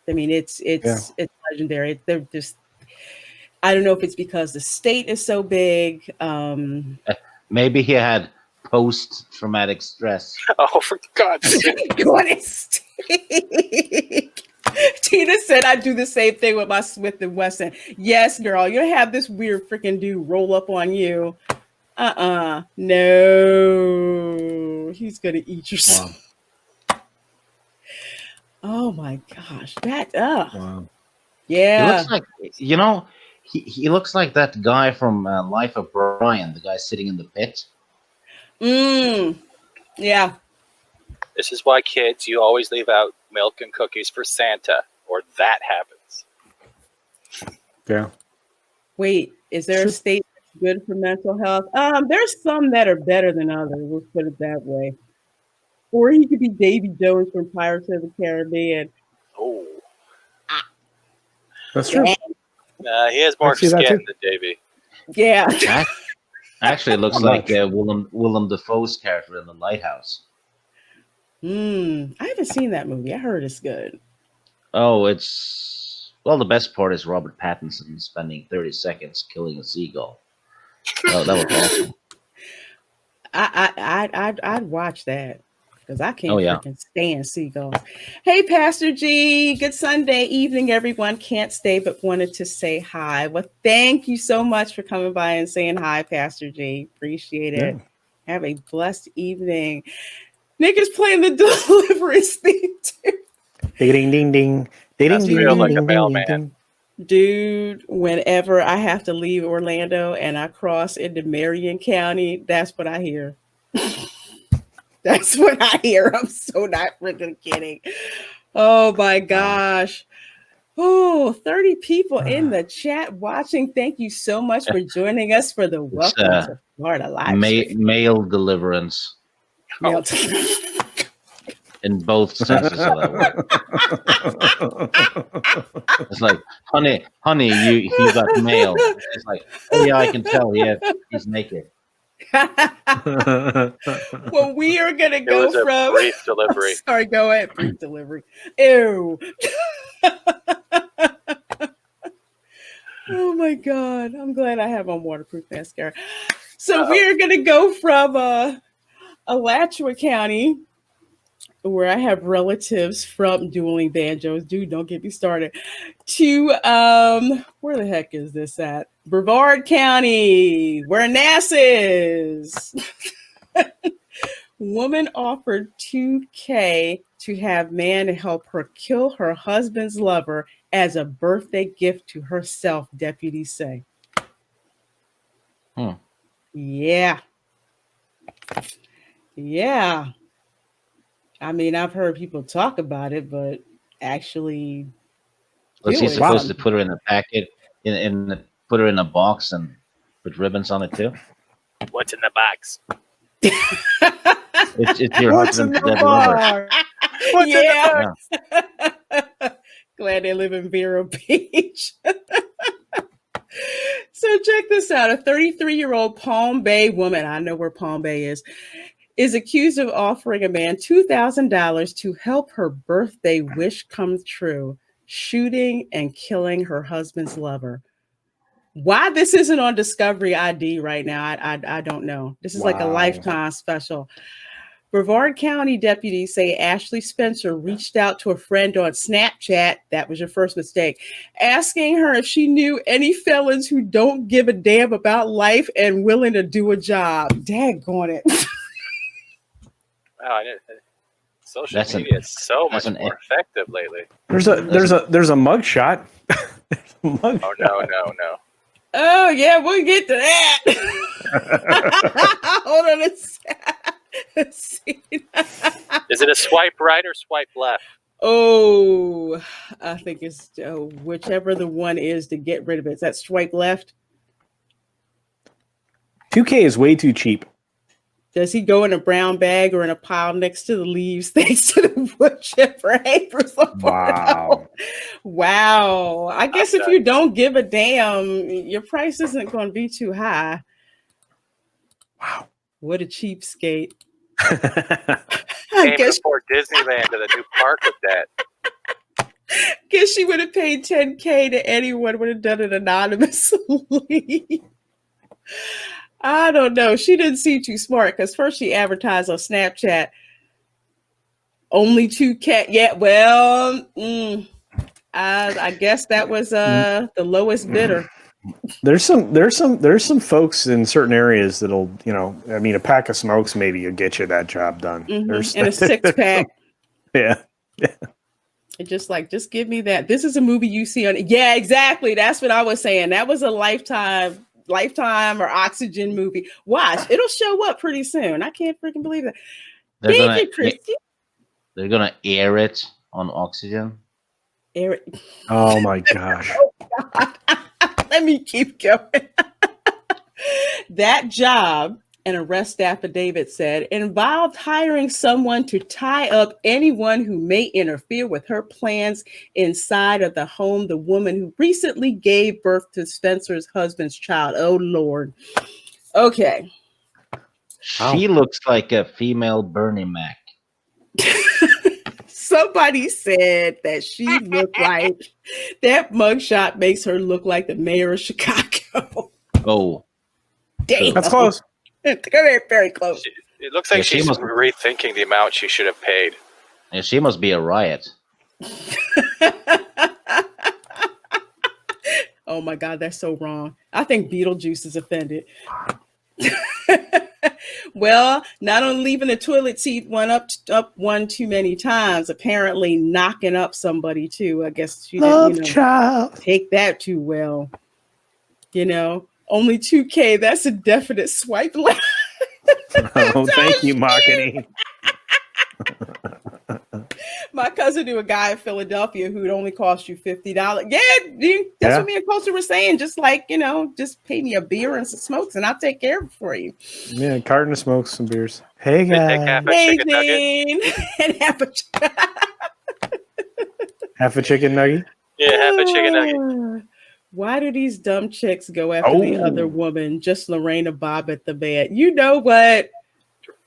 I mean, it's legendary. They're just, I don't know if it's because the state is so big. Maybe he had post-traumatic stress. Oh, for God's sake. Goodness. Tina said I do the same thing with my Smith & Wesson. Yes, girl, you have this weird freaking dude roll up on you. No, he's gonna eat your soul. Oh my gosh, that Wow. yeah. He looks like, he looks like that guy from Life of Brian, the guy sitting in the pit. Yeah. This is why, kids, you always leave out milk and cookies for Santa, or that happens. Yeah. Wait, is there a state that's good for mental health? There's some that are better than others. Let's put it that way. Or he could be Davy Jones from Pirates of the Caribbean. Oh, That's true. he has more I see that skin too. than Davy. Yeah. Actually, it looks like Willem Dafoe's character in The Lighthouse. I haven't seen that movie. I heard it's good. Oh, the best part is Robert Pattinson spending 30 seconds killing a seagull. Oh, that was awesome. I'd watch that because I can't freaking stand seagulls. Hey, Pastor G, good Sunday evening, everyone. Can't stay but wanted to say hi. Well, thank you so much for coming by and saying hi, Pastor G. Appreciate it. Yeah. Have a blessed evening. Nick is playing the Deliverance theme too. Ding ding ding. That's real like a mailman. Dude, whenever I have to leave Orlando and I cross into Marion County, that's what I hear. That's what I hear. I'm so not freaking kidding. Oh my gosh. Oh, 30 people in the chat watching. Thank you so much for joining us for the Welcome to Florida live stream. Mail deliverance. Mail in both senses of that word. It's like, honey, you got mail. It's like, oh yeah, I can tell. Yeah, he's naked. Well, we are gonna go from brief delivery. Sorry, go ahead. Brief delivery. Ew. Oh my God. I'm glad I have on waterproof mascara. So we're going to go from Alachua County, where I have relatives from dueling banjos. Dude, don't get me started. To, where the heck is this at? Brevard County, where NASA is. Woman offered $2,000 to have man help her kill her husband's lover as a birthday gift to herself, deputies say. Yeah. Yeah. I mean, I've heard people talk about it, but actually, Was he do it. supposed to put her in a packet, put her in a box and put ribbons on it too? What's in the box? It's your What's in husband's the dead lover. box? What's in the Yeah. box? Glad they live in Vero Beach. So check this out. A 33-year-old Palm Bay woman, I know where Palm Bay is accused of offering a man $2,000 to help her birthday wish come true, shooting and killing her husband's lover. Why this isn't on Discovery ID right now, I don't know. This is like a Lifetime special. Brevard County deputies say Ashley Spencer reached out to a friend on Snapchat, that was your first mistake, asking her if she knew any felons who don't give a damn about life and willing to do a job. Daggone it. Wow, I didn't. Social That's media is so much that's an- more effective lately. There's a mug shot. Mug Oh no. Oh, yeah, we'll get to that. Hold on a sec. Let's see. Is it a swipe right or swipe left? Oh, I think it's whichever the one is to get rid of it. Is that swipe left? 2K is way too cheap. Does he go in a brown bag or in a pile next to the leaves thanks to the wood chipper papers? Wow. Wow. I guess if you don't give a damn, your price isn't going to be too high. Wow. What a cheapskate. Can't I even guess, afford Disneyland to the new park with that. guess she would have paid $10,000 to anyone, would have done it anonymously. I don't know. She didn't seem too smart because first she advertised on Snapchat only $2,000. Yeah, well, I guess that was the lowest bidder. There's some folks in certain areas that'll, I mean, a pack of smokes maybe will get you that job done. And a There's 6-pack. Yeah. It's just give me that. This is a movie you see on. Yeah, exactly. That's what I was saying. That was a Lifetime or Oxygen movie. Watch, it'll show up pretty soon. I can't freaking believe that. Thank you, Christy. They're gonna air it on Oxygen. Eric. Oh my gosh. Let me keep going. That job, an arrest affidavit said, involved hiring someone to tie up anyone who may interfere with her plans inside of the home, the woman who recently gave birth to Spencer's husband's child. Oh, Lord. Okay. She looks like a female Bernie Mac. Somebody said that she looked like that mugshot makes her look like the mayor of Chicago. Oh, Damn. That's close. Come here, very close. It looks like Yeah, she she's must- rethinking the amount she should have paid. yeah, she must be a riot. Oh my God, that's so wrong. I think Beetlejuice is offended. Well, not only leaving the toilet seat up one too many times, apparently knocking up somebody too. I guess she didn't child. take that too well. Only $2,000. That's a definite swipe left. Oh, thank you, marketing. My cousin knew a guy in Philadelphia who'd only cost you $50. Yeah, that's what me and Coach were saying. Just like, just pay me a beer and some smokes and I'll take care of it for you. Yeah, a carton of smokes, some beers. Hey, They take guys. half a chicken nugget. And Half a chicken nugget? Yeah, half a chicken nugget. Why do these dumb chicks go after the Oh. other woman, just Lorena Bobbitt the bad? You know what?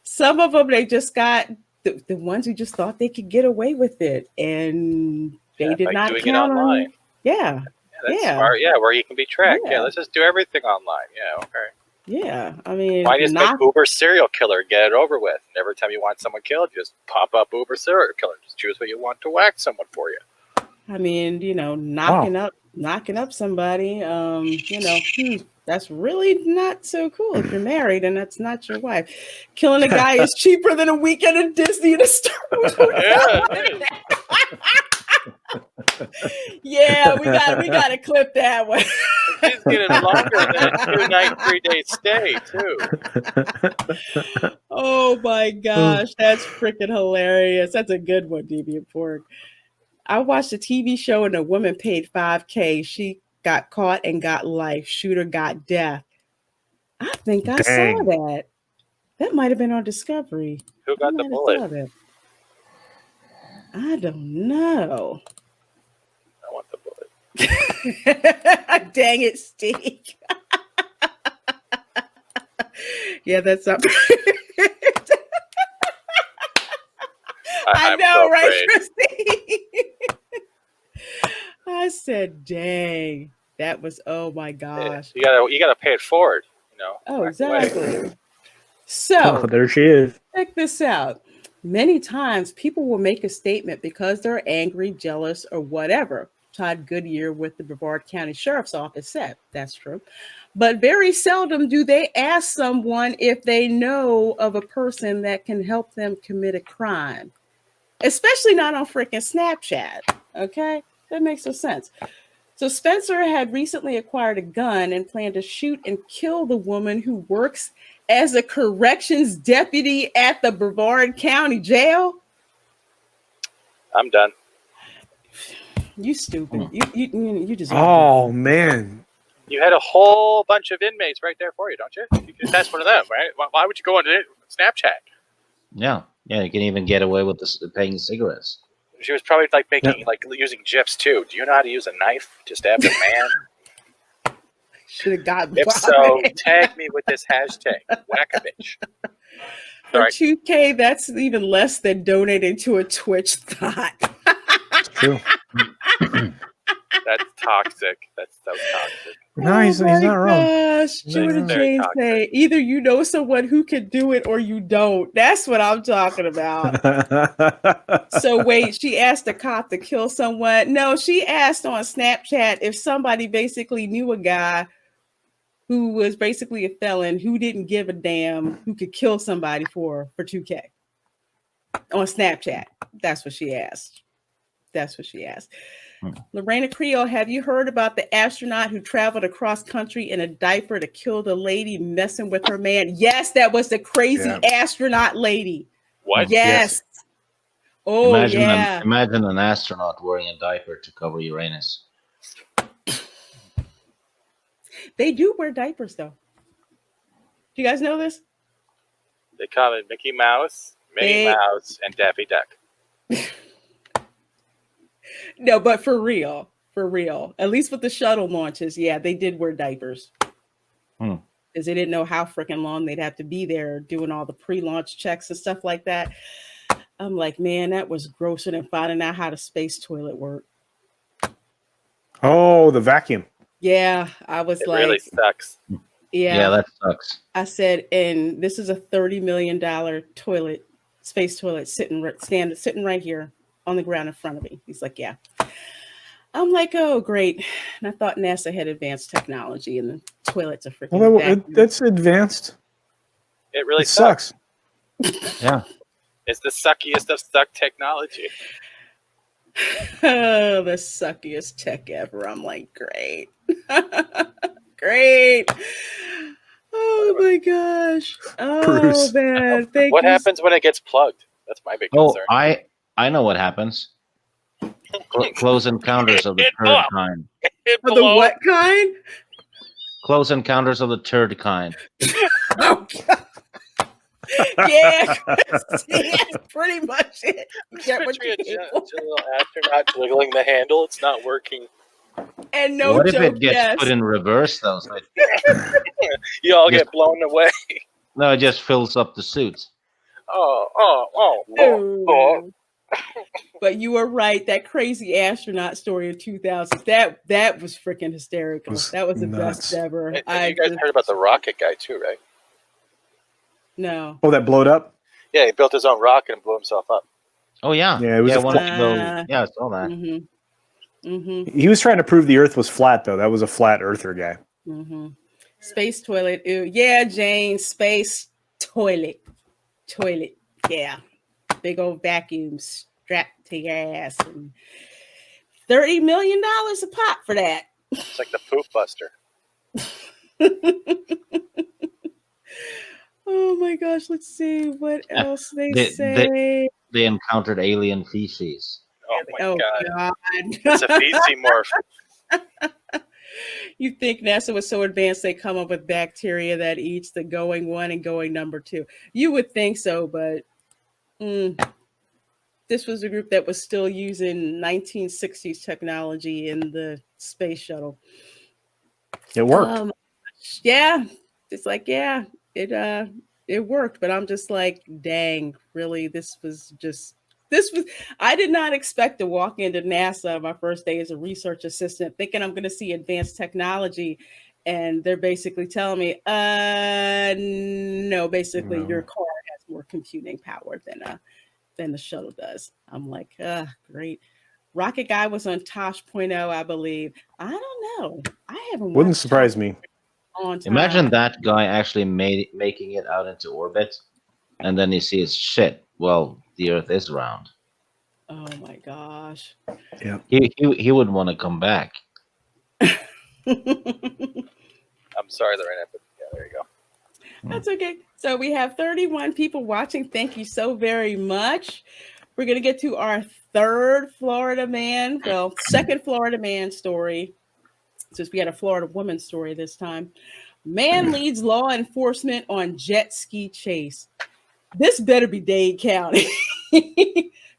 Some of them, they just got the ones who just thought they could get away with it. And they did like not doing it count on online. Yeah. That's Yeah. smart. Yeah, where you can be tracked. Yeah. Yeah. Let's just do everything online. Yeah, okay. Yeah. I mean, Why just not make Uber serial killer? Get it over with. And every time you want someone killed, just pop up Uber serial killer. Just choose what you want to whack someone for you. I mean, knocking up somebody, that's really not so cool if you're married and that's not your wife. Killing a guy is cheaper than a weekend at Disney and a Star Wars. Yeah, it is. Yeah, we got to clip that one. It's getting longer than a 2-night, 3-day stay too. Oh my gosh, that's freaking hilarious. That's a good one, Deviant Pork. I watched a TV show and a woman paid $5,000. She got caught and got life. Shooter got death. I think I saw that. That might have been on Discovery. Who got the bullet? I don't know. I want the bullet. Dang it, Steve. Yeah, that's up. I I'm know, so right, afraid. Christine? I said, dang. That was, oh my gosh. You gotta pay it forward. Oh, Back away. exactly. So, there she is. check this out. Many times people will make a statement because they're angry, jealous, or whatever. Todd Goodyear with the Brevard County Sheriff's Office said that's true. But very seldom do they ask someone if they know of a person that can help them commit a crime, especially not on freaking Snapchat. Okay, that makes no sense. So Spencer had recently acquired a gun and planned to shoot and kill the woman who works as a corrections deputy at the Brevard County Jail. I'm done. You stupid. You deserve Oh man. You had a whole bunch of inmates right there for you, don't you? You could test one of them, right? Why would you go on Snapchat? Yeah, you can even get away with paying cigarettes. She was probably using GIFs too. Do you know how to use a knife to stab a man? Should have gotten If so, tag me with this hashtag, Whack-a-bitch. For 2K, that's even less than donating to a Twitch thought. It's true. That's toxic. That's so toxic. No, he's not wrong. Gosh, Judah very James toxic. say either you know someone who can do it or you don't. That's what I'm talking about. So wait, she asked a cop to kill someone. No, she asked on Snapchat if somebody basically knew a guy who was basically a felon who didn't give a damn who could kill somebody for 2K on Snapchat. That's what she asked. Lorena Creel, have you heard about the astronaut who traveled across country in a diaper to kill the lady messing with her man? Yes, that was the crazy astronaut lady. What? Yes. Oh, Imagine an astronaut wearing a diaper to cover Uranus. They do wear diapers, though. Do you guys know this? They call it Mickey Mouse, Minnie Mouse, and Daffy Duck. No, but for real. At least with the shuttle launches, they did wear diapers. Because they didn't know how freaking long they'd have to be there doing all the pre-launch checks and stuff like that. I'm like, man, that was grosser than finding out how the space toilet worked. Oh, the vacuum. Yeah, I was It like, really sucks. Yeah, that sucks. I said, and this is a $30 million toilet, space toilet sitting right here on the ground in front of me. He's like, yeah. I'm like, oh, great. And I thought NASA had advanced technology and the toilets are freaking vacuum. That's advanced. It really It sucks. Yeah. It's the suckiest of suck technology. Oh, the suckiest tech ever. I'm like, great. Great. Oh my gosh. Oh, Bruce. man. Thank What you. happens when it gets plugged? That's my big Oh, concern. I know what happens. Close Encounters of the It Third blew. Kind. It For the blows. what kind? Close Encounters of the Third Kind. Oh, God. Yeah, that's pretty much it. Get what Picture you a get. little astronaut jiggling the handle. It's not working. And no What if joke, it gets yes. put in reverse though? So You all Just- get blown away. no, it just fills up the suit. Oh. But you were right. That crazy astronaut story in 2000, that was freaking hysterical. That was the nuts. best ever. And you guys heard about the rocket guy too, right? No. Oh, that blowed up? Yeah, he built his own rocket and blew himself up. Oh yeah, Yeah, it was a one of those. Yeah, I saw that. He was trying to prove the Earth was flat, though. That was a flat earther guy. Space toilet. Ew. Yeah, Jane. Space toilet. Toilet. Yeah. Big old vacuum strapped to your ass. And $30 million a pop for that. It's like the poop buster. Oh my gosh. Let's see what else they They- say. They encountered alien feces. Oh my Oh god. God. It's a feces morph. You think NASA was so advanced they come up with bacteria that eats the going one and going number two. You would think so, but this was a group that was still using 1960s technology in the space shuttle. It worked. Yeah, it's like, yeah, it worked, but I'm just like, dang, really, this was I did not expect to walk into NASA my first day as a research assistant thinking I'm going to see advanced technology, and they're basically telling me, no, basically your car has more computing power than the shuttle does. I'm like, great. Rocket Guy was on Tosh.0, I believe. I don't know. I haven't. Wouldn't watched surprise me. on time. Imagine that guy actually making it out into orbit, and then he sees shit. Well, the Earth is round. Oh my gosh. Yeah. He would want to come back. I'm sorry, Lorena, but yeah, there you go. That's okay. So we have 31 people watching. Thank you so very much. We're going to get to our second Florida man story, since we had a Florida woman story this time. Man leads law enforcement on jet ski chase. This better be Dade County.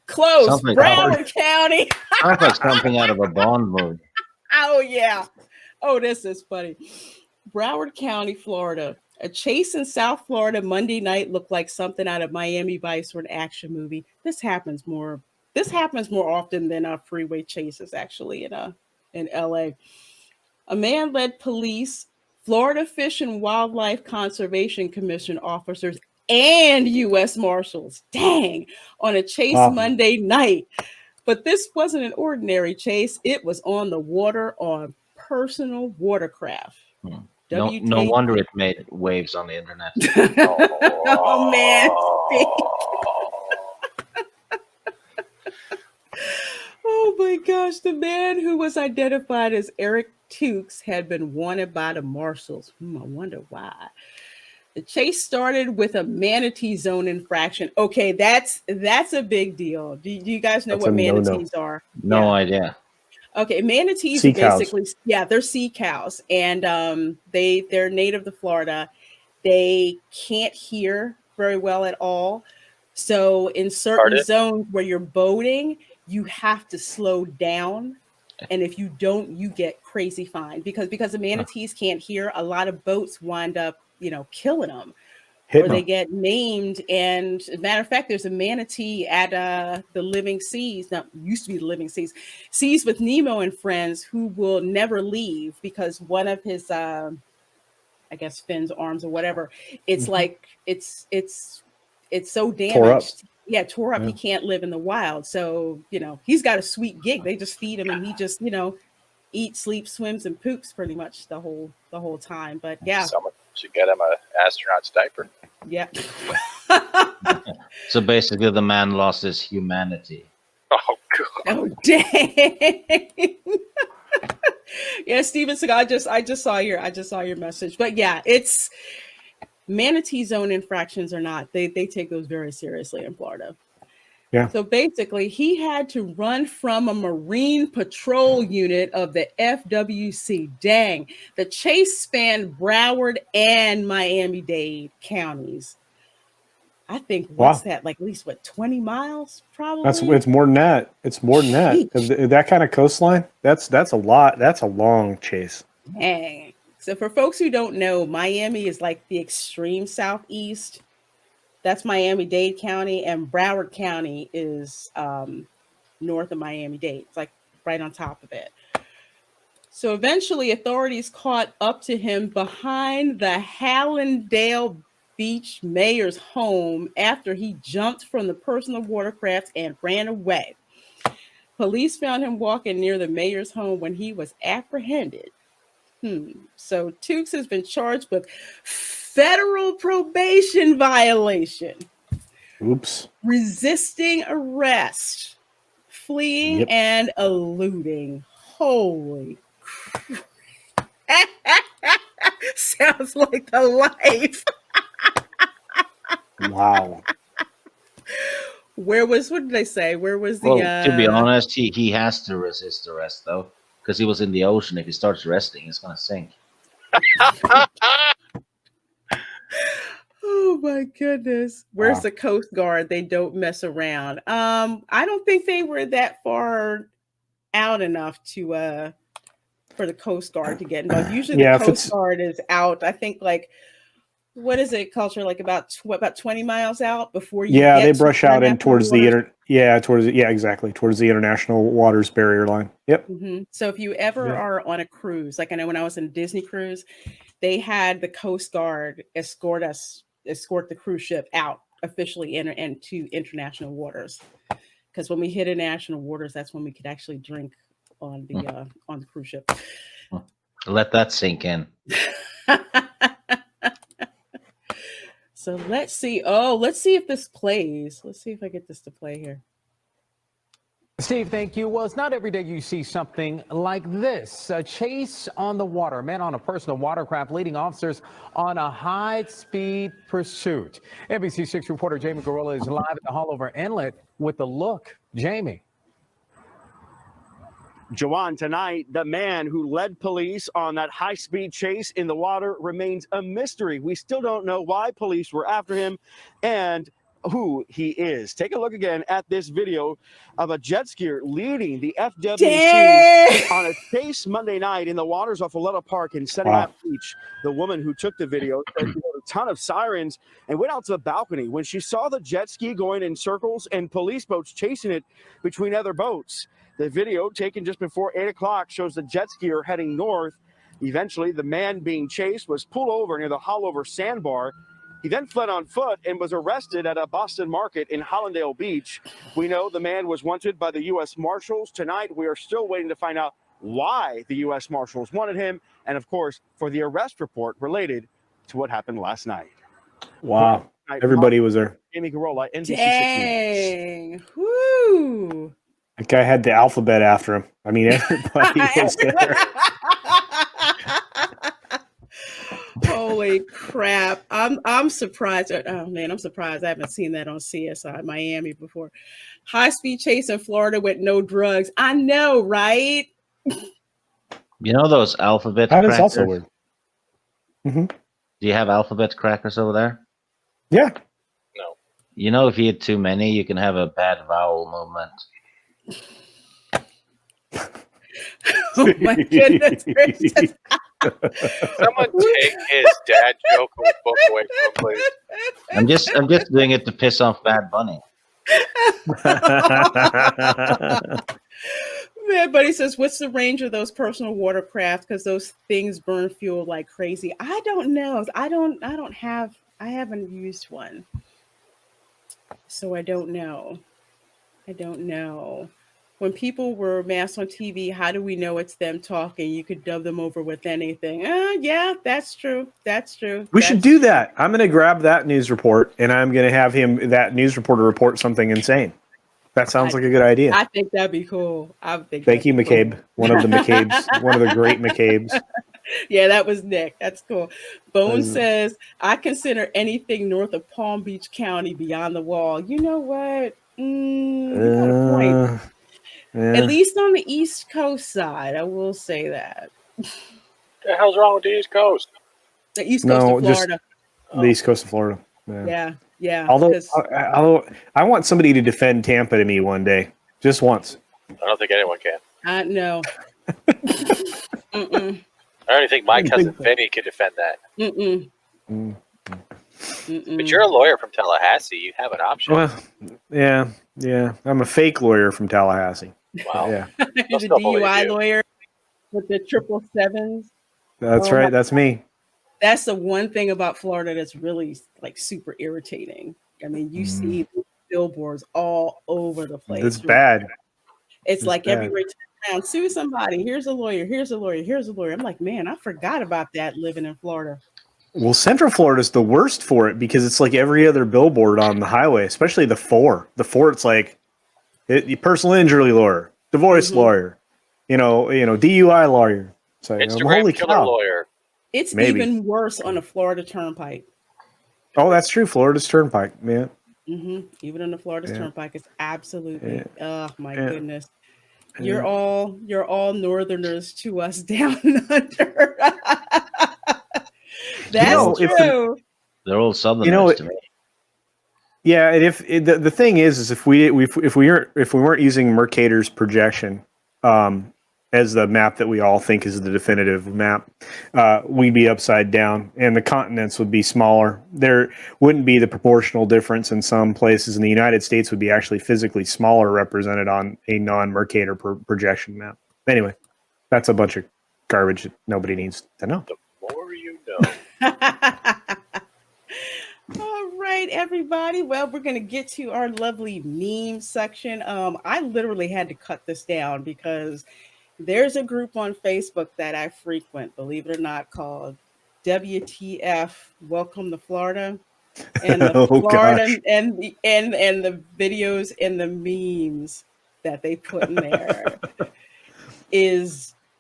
Close. Sounds like Broward County. Sounds like something out of a Bond movie. Oh, yeah. Oh, this is funny. Broward County, Florida. A chase in South Florida Monday night looked like something out of Miami Vice or an action movie. This happens more often than freeway chases, actually, in LA. A man led police, Florida Fish and Wildlife Conservation Commission officers, and U.S. Marshals, dang, on a chase Monday night. But this wasn't an ordinary chase. It was on the water on personal watercraft. No wonder it made waves on the internet. Oh, man. Oh, my gosh. The man who was identified as Eric Tukes had been wanted by the marshals. I wonder why. The chase started with a manatee zone infraction. Okay, that's a big deal. Do you guys know what manatees are? No idea. Okay, manatees Sea are cows. basically, they're sea cows, and they're native to Florida. They can't hear very well at all. So in certain zones where you're boating, you have to slow down. And if you don't, you get crazy fine because the manatees can't hear. A lot of boats wind up, killing them. Or they get maimed. And as a matter of fact, there's a manatee at the Living Seas, used to be the Living Seas, Seas with Nemo and Friends, who will never leave because one of his, I guess, fins, arms, or whatever, it's like it's so damaged. Tore up. He can't live in the wild. So he's got a sweet gig. They just feed him, and he just eats, sleeps, swims, and poops pretty much the whole time. But yeah, someone should get him an astronaut's diaper. Yeah. So basically, the man lost his humanity. Oh god. Oh dang. Yeah, Steven Seagal, I just saw your message. But yeah, it's manatee zone infractions or not. They take those very seriously in Florida. Yeah. So basically, he had to run from a Marine Patrol unit of the FWC. Dang. The chase spanned Broward and Miami-Dade counties. I think, what's that? Like at least 20 miles probably? It's more than that. It's more than that. 'Cause that kind of coastline, that's a lot. That's a long chase. Dang. So for folks who don't know, Miami is like the extreme southeast. That's Miami-Dade County, and Broward County is north of Miami-Dade. It's like right on top of it. So eventually, authorities caught up to him behind the Hallandale Beach mayor's home after he jumped from the personal watercraft and ran away. Police found him walking near the mayor's home when he was apprehended. So Tukes has been charged with federal probation violation. Oops. Resisting arrest, fleeing, and eluding. Holy crap. Sounds like the life. Wow. What did they say? Where was the Well, to be honest, he has to resist arrest though, because he was in the ocean. If he starts resting, he's gonna sink. Oh my goodness. Where's the Coast Guard? They don't mess around. I don't think they were that far out enough to for the Coast Guard to get involved. Usually the Coast Guard is out, I think, like, what is it, Culture? Like about 20 miles out before you get they brush out in towards the waters? towards the international waters barrier line. Yep. So if you ever are on a cruise, like I know when I was in a Disney cruise, they had the Coast Guard escort the cruise ship out officially into international waters. Because when we hit international waters, that's when we could actually drink on the cruise ship. Let that sink in. So let's see. Oh, let's see if this plays. Let's see if I get this to play here. Steve, thank you. Well, it's not every day you see something like this. A chase on the water. A man on a personal watercraft leading officers on a high-speed pursuit. NBC6 reporter Jamie Garola is live at the Haulover Inlet with the look. Jamie. Jawan, tonight, the man who led police on that high-speed chase in the water remains a mystery. We still don't know why police were after him and who he is. Take a look again at this video of a jet skier leading the FWC on a chase Monday night in the waters off Oleta Park in Sunnybank Beach. The woman who took the video said she heard a ton of sirens and went out to the balcony when she saw the jet ski going in circles and police boats chasing it between other boats. The video taken just before 8 o'clock shows the jet skier heading north. Eventually, the man being chased was pulled over near the Haulover Sandbar. He then fled on foot and was arrested at a Boston market in Hallandale Beach. We know the man was wanted by the U.S. Marshals. Tonight, we are still waiting to find out why the U.S. Marshals wanted him and, of course, for the arrest report related to what happened last night. Wow. Everybody was there. Jamie Garola, NBC6 Dang. Woo. That guy had the alphabet after him. I mean, everybody was there. Holy crap. I'm surprised. Oh man, I'm surprised I haven't seen that on CSI Miami before. High speed chase in Florida with no drugs. I know, right? You know those alphabet That crackers? is also weird. Mm-hmm. Do you have alphabet crackers over there? Yeah. No. You know, if you eat too many, you can have a bad vowel movement. Oh my goodness gracious. Someone take his dad joke book away from him, please. I'm just doing it to piss off Bad Bunny. Man, Buddy says, what's the range of those personal watercraft? Because those things burn fuel like crazy. I don't know. I haven't used one. So I don't know. When people were masked on TV, how do we know it's them talking? You could dub them over with anything. Yeah, that's true. We should do that. I'm going to grab that news report and I'm going to have that news reporter report something insane. That sounds like a good idea. I think that'd be cool. Thank you, McCabe. One of the McCabes, one of the great McCabes. Yeah, that was Nick. That's cool. Bone says, I consider anything north of Palm Beach County beyond the wall. You know what? You got a point. Yeah. At least on the East Coast side, I will say that. What the hell's wrong with the East Coast? The East Coast of Florida. The East Coast of Florida. Yeah. Although I want somebody to defend Tampa to me one day, just once. I don't think anyone can. No. I don't even think my cousin Vinny could defend that. But you're a lawyer from Tallahassee. You have an option. Well, yeah. I'm a fake lawyer from Tallahassee. Wow. Yeah, The DUI lawyer with the 777s. that's right. That's me. That's the one thing about Florida that's really like super irritating. I mean, you see billboards all over the place. It's bad. It's like bad. everywhere you turn around, sue somebody. Here's a lawyer. Here's a lawyer. Here's a lawyer. I'm like, man, I forgot about that living in Florida. Well, Central Florida is the worst for it because it's like every other billboard on the highway, especially the 4. The 4, it's like personal injury lawyer, divorce lawyer, you know, DUI lawyer. So Instagram holy killer cow. lawyer. It's Maybe. even worse on the Florida Turnpike. Oh, that's true. Florida's Turnpike, man. Even on the Florida Turnpike, it's absolutely. Oh my Yeah. goodness. You're all Northerners to us down under. That's true. They're all Southerners to me. Yeah, and the thing is if we weren't using Mercator's projection as the map that we all think is the definitive map, we'd be upside down, and the continents would be smaller. There wouldn't be the proportional difference in some places, and the United States would be actually physically smaller represented on a non-Mercator projection map. Anyway, that's a bunch of garbage that nobody needs to know. The more you know. All right, everybody. Well, we're going to get to our lovely meme section. I literally had to cut this down because there's a group on Facebook that I frequent, believe it or not, called WTF Welcome to Florida. And the Florida and the videos and the memes that they put in there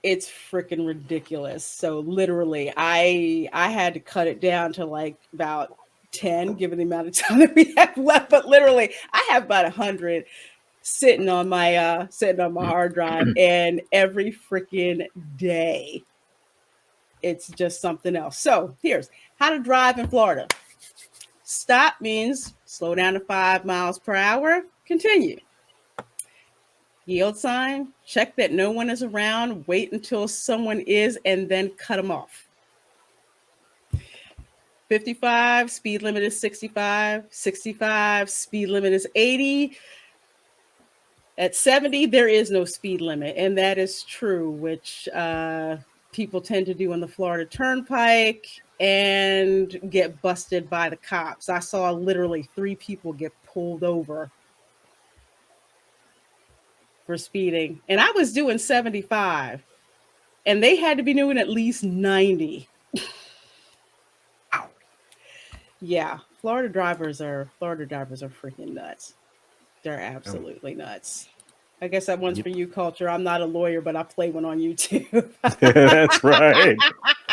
it's freaking ridiculous. So literally I had to cut it down to like about 10, given the amount of time that we have left. But literally I have about 100 sitting on my hard drive, and every freaking day it's just something else. So here's how to drive in Florida. Stop means slow down to 5 miles per hour. Continue. Yield sign, check that no one is around, wait until someone is, and then cut them off. 55, speed limit is 65. 65, speed limit is 80. At 70, there is no speed limit, and that is true, which people tend to do on the Florida Turnpike and get busted by the cops. I saw literally 3 people get pulled over for speeding, and I was doing 75, and they had to be doing at least 90. Yeah, Florida drivers are freaking nuts. They're absolutely nuts. I guess that one's for you, Culture. I'm not a lawyer, but I play one on YouTube. That's right.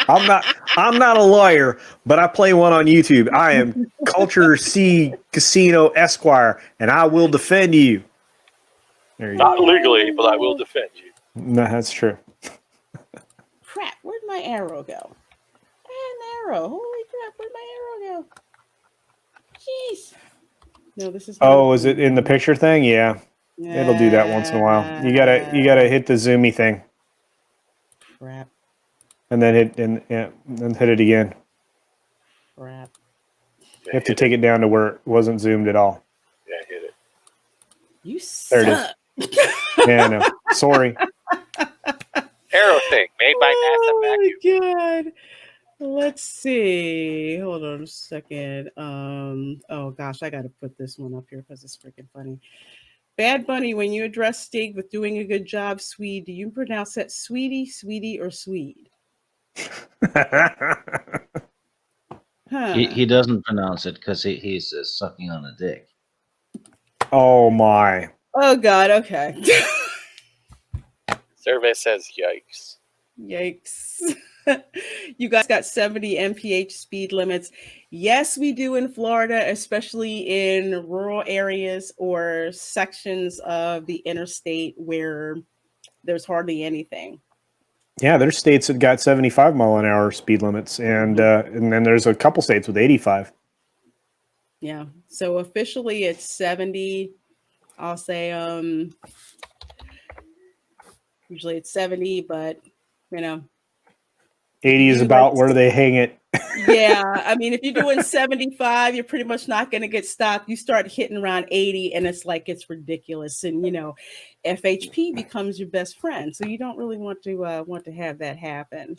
I'm not a lawyer, but I play one on YouTube. I am Culture C Casino Esquire, and I will defend you. There you Not go. legally, but I will defend you. No, that's true. Crap, where'd my arrow go? I had an arrow. Holy crap, where'd my arrow go? Jeez. No, this is. Oh, is it in the picture thing? Yeah. It'll do that once in a while. You gotta hit the zoomy thing. Crap. And then hit it again. Crap. You have to take it down to where it wasn't zoomed at all. Yeah, hit it. You There suck. it is. Yeah, no. Sorry. Arrow thing made by NASA vacuum. Oh my god. Let's see. Hold on a second. Oh gosh, I gotta put this one up here because it's freaking funny. Bad Bunny, when you address Stig with doing a good job, Swede, do you pronounce that sweetie, sweetie, or Swede? Huh. He doesn't pronounce it because he's sucking on a dick. Oh my. Oh god, okay. Survey says yikes. Yikes. You guys got 70 mph speed limits. Yes, we do in Florida, especially in rural areas or sections of the interstate where there's hardly anything. Yeah, there's states that got 75 mile an hour speed limits, and then there's a couple states with 85. Yeah. So officially it's 70. I'll say usually it's 70, but 80 is about where they hang it. Yeah, I mean, if you're doing 75, you're pretty much not going to get stopped. You start hitting around 80, and it's like it's ridiculous. And FHP becomes your best friend, so you don't really want to have that happen.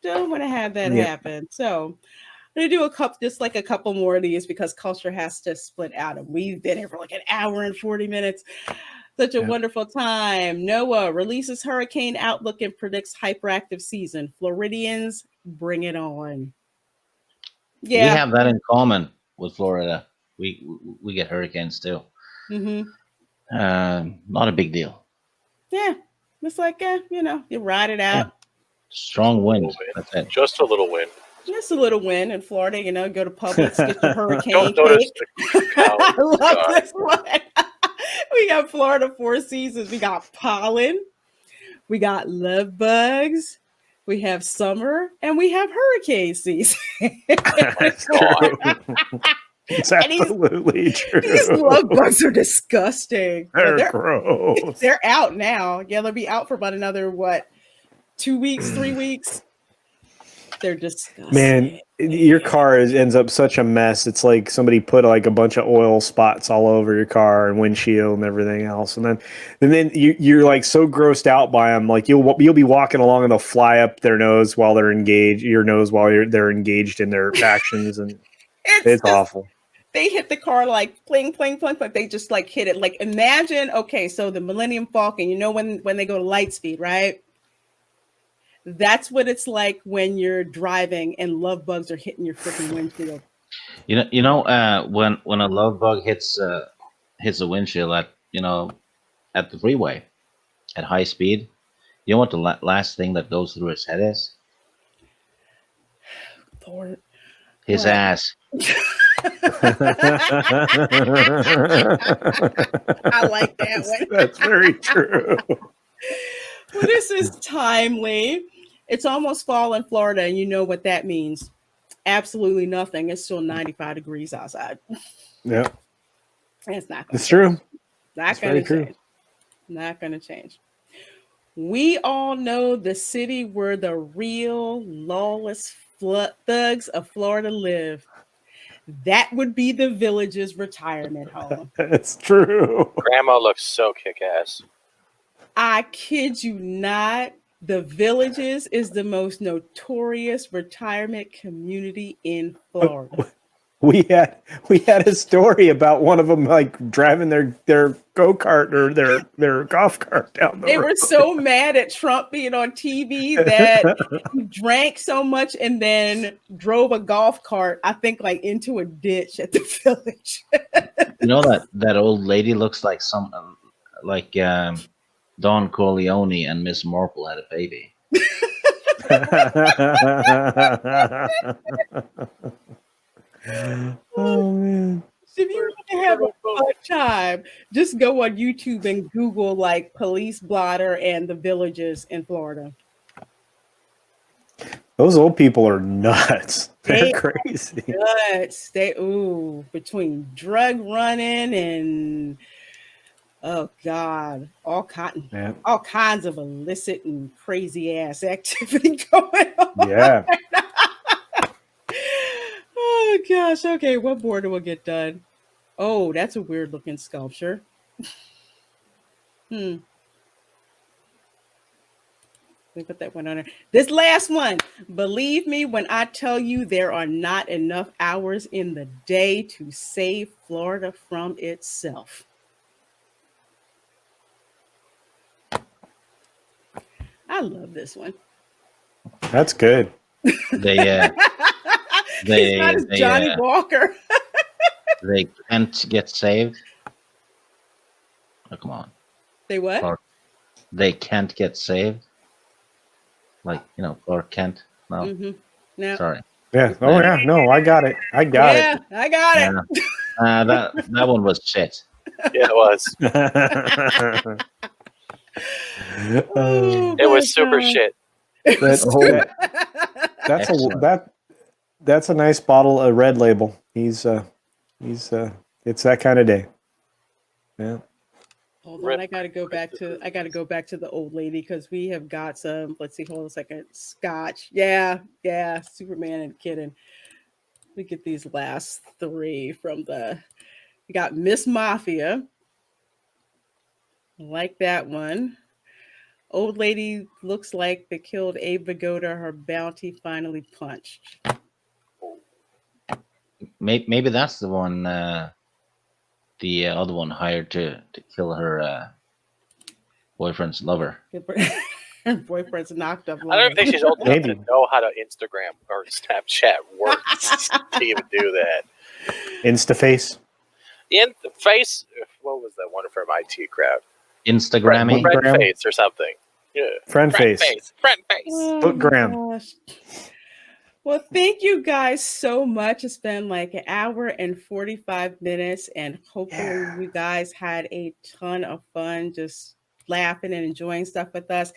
Don't want to have that happen. So I'm gonna do a couple more of these because culture has to split out, and we've been here for like an hour and 40 minutes. Such a wonderful time. NOAA releases hurricane outlook and predicts hyperactive season. Floridians, bring it on. We have that in common with Florida. We get hurricanes too. Mm-hmm. Not a big deal. Yeah, it's like you ride it out. Yeah. Strong wind. That's it. Just a little wind. Just a little wind in Florida. Go to Publix, get your hurricane Don't notice cake. I love this one. We got Florida 4 seasons. We got pollen. We got love bugs. We have summer, and we have hurricane season. That's true. It's absolutely true. These love bugs are disgusting. They're gross. They're out now. Yeah, they'll be out for about another 2 weeks, 3 weeks. They're disgusting. Man, your car ends up such a mess. It's like somebody put like a bunch of oil spots all over your car and windshield and everything else. And then you're like so grossed out by them. Like you'll be walking along and they'll fly up their nose while they're engaged, they're engaged in their actions, and it's awful. They hit the car like pling, pling, pling, pling. They just like hit it. Like imagine, okay, so the Millennium Falcon, when they go to light speed, right? That's what it's like when you're driving and love bugs are hitting your freaking windshield. When a love bug hits a windshield at the freeway at high speed, you know what the last thing that goes through his head is? Lord. His ass. I like that one. That's very true. Well, this is timely. It's almost fall in Florida, and you know what that means. Absolutely nothing. It's still 95 degrees outside. Yeah. It's not. It's true. Not going to change. Not going to change. We all know the city where the real lawless thugs of Florida live. That would be the Villages retirement home. That's true. Grandma looks so kick-ass. I kid you not. The Villages is the most notorious retirement community in Florida. We had a story about one of them like driving their go-kart or their golf cart down the road. They were so mad at Trump being on TV that he drank so much and then drove a golf cart, I think, like into a ditch at the Village. You know that old lady looks like Don Corleone and Miss Marple had a baby. Oh man. If you want to have a fun time, just go on YouTube and Google like police blotter and the Villages in Florida. Those old people are nuts. They're crazy. Nuts. Between drug running and oh God, all kinds of illicit and crazy ass activity going on. Yeah. Oh gosh. Okay, what more do we get done? Oh, that's a weird looking sculpture. Let me put that one on there. This last one. Believe me when I tell you there are not enough hours in the day to save Florida from itself. I love this one. That's good. He's not as Johnny Walker. They can't get saved. Oh, come on. They what? Or they can't get saved. Clark Kent. No. Mm-hmm. No. Sorry. Yeah. Oh yeah. No, I got it. I got it. I got it. That one was shit. Yeah, it was. It was super shit. That's a nice bottle of Red Label. He's it's that kind of day. Yeah. Hold on, I gotta go back to the old lady because we have got some. Let's see, hold on a second. Scotch, yeah, Superman and Kitten. We get these last three from the. We got Miss Mafia. I like that one. Old lady looks like they killed Abe Vigoda. Her bounty finally punched. Maybe that's the one. The other one hired to kill her boyfriend's lover. Her boyfriend's knocked up. I don't even think she's old enough to know how to Instagram or Snapchat works to even do that. Instaface. In the face, what was that one from IT crowd? Instagramming. Friend face or something. Yeah. Friend face. Friend face. Footgram. Gosh. Well, thank you guys so much. It's been like an hour and 45 minutes, and hopefully you guys had a ton of fun just laughing and enjoying stuff with us.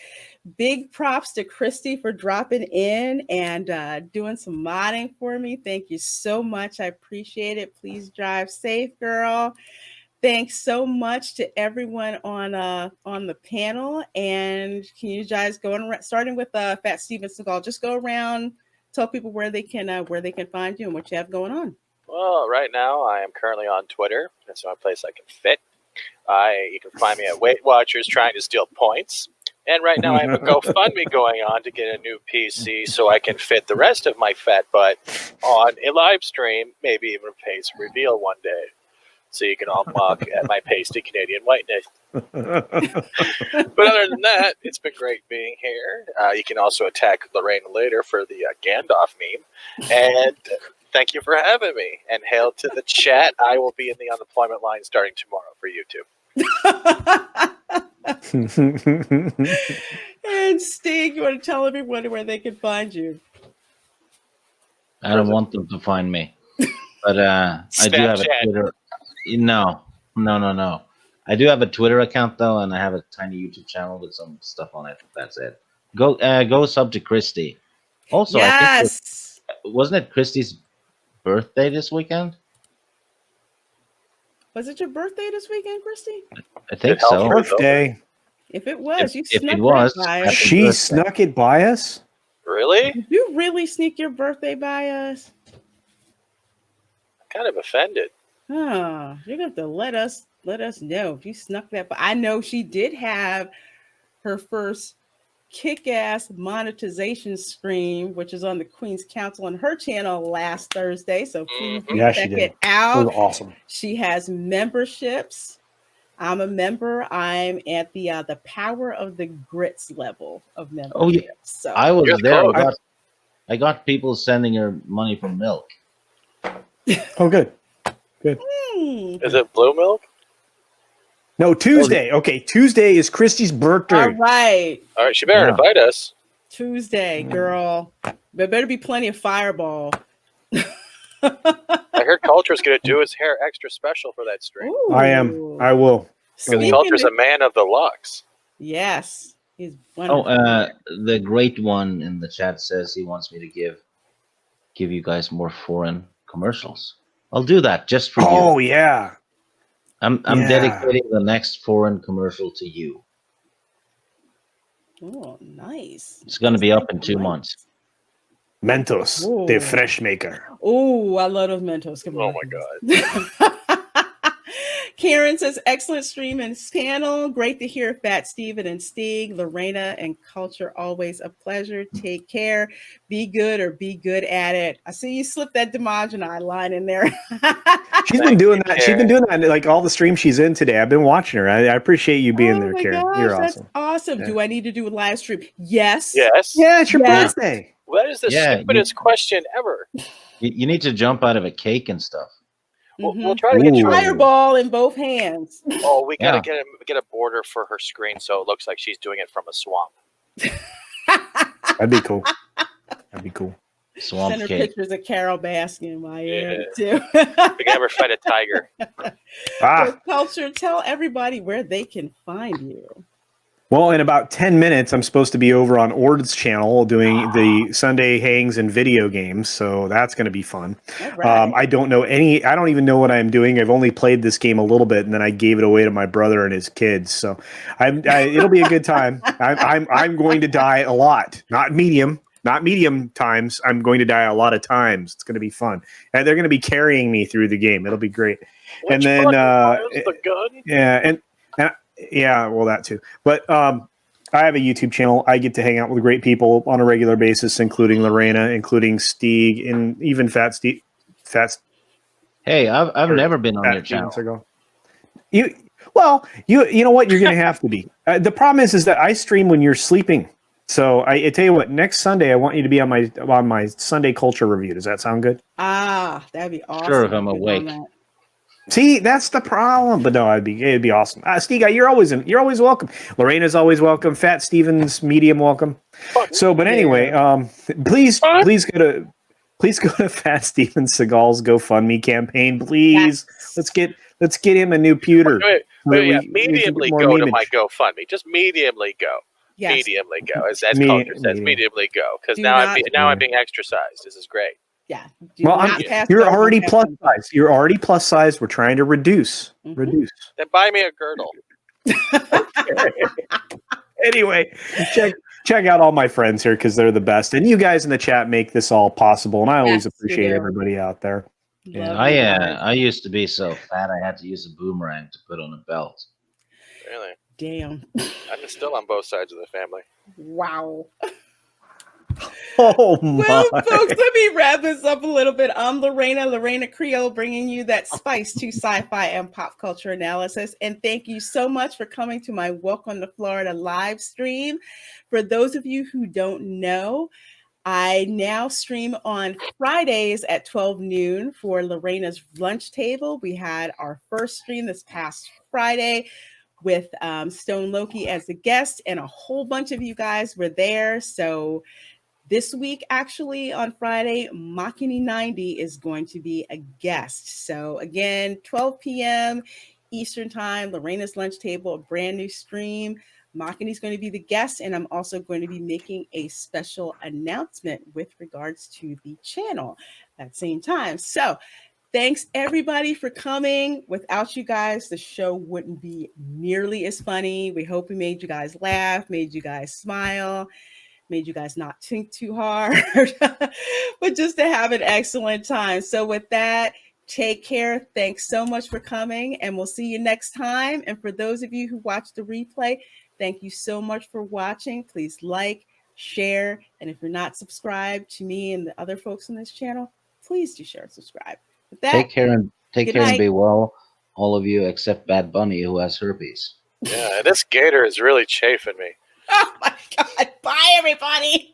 Big props to Christy for dropping in and doing some modding for me. Thank you so much. I appreciate it. Please drive safe, girl. Thanks so much to everyone on the panel. And can you guys go on, starting with Fat Steven Seagal, just go around, tell people where they can find you and what you have going on. Well, right now I am currently on Twitter. That's the only place I can fit. You can find me at Weight Watchers trying to steal points. And right now I have a GoFundMe going on to get a new PC so I can fit the rest of my fat butt on a live stream, maybe even a face reveal one day. So you can all mock at my pasty Canadian whiteness. But other than that, it's been great being here. You can also attack Lorraine later for the Gandalf meme. And thank you for having me. And hail to the chat. I will be in the unemployment line starting tomorrow for YouTube. And Stig, you want to tell everyone where they can find you? I don't want them to find me. But I do have a Twitter. No. I do have a Twitter account though, and I have a tiny YouTube channel with some stuff on it. That's it. Go sub to Christy. Also, yes. I think wasn't it Christy's birthday this weekend? Was it your birthday this weekend, Christy? I think so. Birthday. If it was, you if snuck it was, that by us. She snuck it by us? Really? Did you really sneak your birthday by us? I'm kind of offended. Huh. You're going to have to let us know if you snuck that. But I know she did have her first kick-ass monetization stream, which is on the Queen's Council on her channel last Thursday. So please check it out. It was awesome. She has memberships. I'm a member. I'm at the Power of the Grits level of membership. Oh yeah, so I was there. I got people sending her money for milk. Oh, good. Good. Is it blue milk? No, Tuesday. Okay, Tuesday is Christy's birthday. All right. All right, she better invite us. Tuesday, girl. There better be plenty of Fireball. I heard Culture's going to do his hair extra special for that stream. Ooh. I will. Because Culture's a man of the Lux. Yes. He's wonderful. The great one in the chat says he wants me to give you guys more foreign commercials. I'll do that just for you. Oh yeah. I'm dedicating the next foreign commercial to you. Oh, nice. It's going to be up in 2 months. Mentos, the fresh maker. Oh, I love those Mentos. Come on. Oh my God. Karen says, excellent stream and panel. Great to hear Fat Steven and Stig, Lorena, and Culture. Always a pleasure. Take care. Be good or be good at it. I see you slip that Demogeny line in there. She's been doing that. She's been doing that like all the streams she's in today. I've been watching her. I appreciate you being there, Karen. Gosh, You're that's awesome. awesome. Yeah. Do I need to do a live stream? Yes. Yes. Yeah, it's your birthday. Well, that is the stupidest question ever. You need to jump out of a cake and stuff. We'll try to get you Fireball in both hands. Oh, we gotta get a border for her screen so it looks like she's doing it from a swamp. That'd be cool. That'd be cool. Swamp Send her cake. pictures of Carol basking in my ear too. We can have her fight a tiger. So, Culture, tell everybody where they can find you. Well, in about 10 minutes, I'm supposed to be over on Ord's channel doing the Sunday hangs and video games. So that's going to be fun. Right. I don't even know what I'm doing. I've only played this game a little bit and then I gave it away to my brother and his kids. So it'll be a good time. I'm going to die a lot, not medium times. I'm going to die a lot of times. It's going to be fun. And they're going to be carrying me through the game. It'll be great. And then, the gun? yeah. Yeah, well, that too. But I have a YouTube channel. I get to hang out with great people on a regular basis, including Lorena, including Stieg, and even Fat Steve. Hey, I've never been on your channel. You know what? You're going to have to be. The problem is that I stream when you're sleeping. So I tell you what. Next Sunday, I want you to be on my Sunday culture review. Does that sound good? That'd be awesome. Sure, if I'm awake. See, that's the problem. But no, it'd be awesome. Stiga, you're always welcome. Lorena's always welcome. Fat Stevens, medium welcome. So, but anyway, please go to Fat Stevens Seagal's GoFundMe campaign, please. Yes. Let's get him a new pewter. Mediumly go to my GoFundMe. Just mediumly go. Yes. Mediumly go, as culture says. Mediumly go, because now I'm being exercised. This is great. Yeah. Well, you're already plus size. You're already plus size. We're trying to reduce. Reduce. Then buy me a girdle. Anyway, check out all my friends here because they're the best, and you guys in the chat make this all possible. And I always appreciate everybody out there. Yeah, I used to be so fat I had to use a boomerang to put on a belt. Really? Damn. I'm still on both sides of the family. Wow. Oh my. Well, folks, let me wrap this up a little bit. I'm Lorena Creole, bringing you that spice to sci-fi and pop culture analysis. And thank you so much for coming to my Welcome to Florida live stream. For those of you who don't know, I now stream on Fridays at 12 noon for Lorena's Lunch Table. We had our first stream this past Friday with Stone Loki as a guest, and a whole bunch of you guys were there. So this week, actually, on Friday, Makini 90 is going to be a guest. So again, 12 p.m. Eastern Time, Lorena's Lunch Table, a brand new stream. Makini is going to be the guest, and I'm also going to be making a special announcement with regards to the channel at the same time. So thanks, everybody, for coming. Without you guys, the show wouldn't be nearly as funny. We hope we made you guys laugh, made you guys smile, made you guys not think too hard, but just to have an excellent time. So with that, take care. Thanks so much for coming, and we'll see you next time. And for those of you who watch the replay, thank you so much for watching. Please like, share, and if you're not subscribed to me and the other folks on this channel, please do share and subscribe. With that, take care and night. be well, all of you except Bad Bunny, who has herpes. Yeah, this gator is really chafing me. Oh my God. Bye, everybody.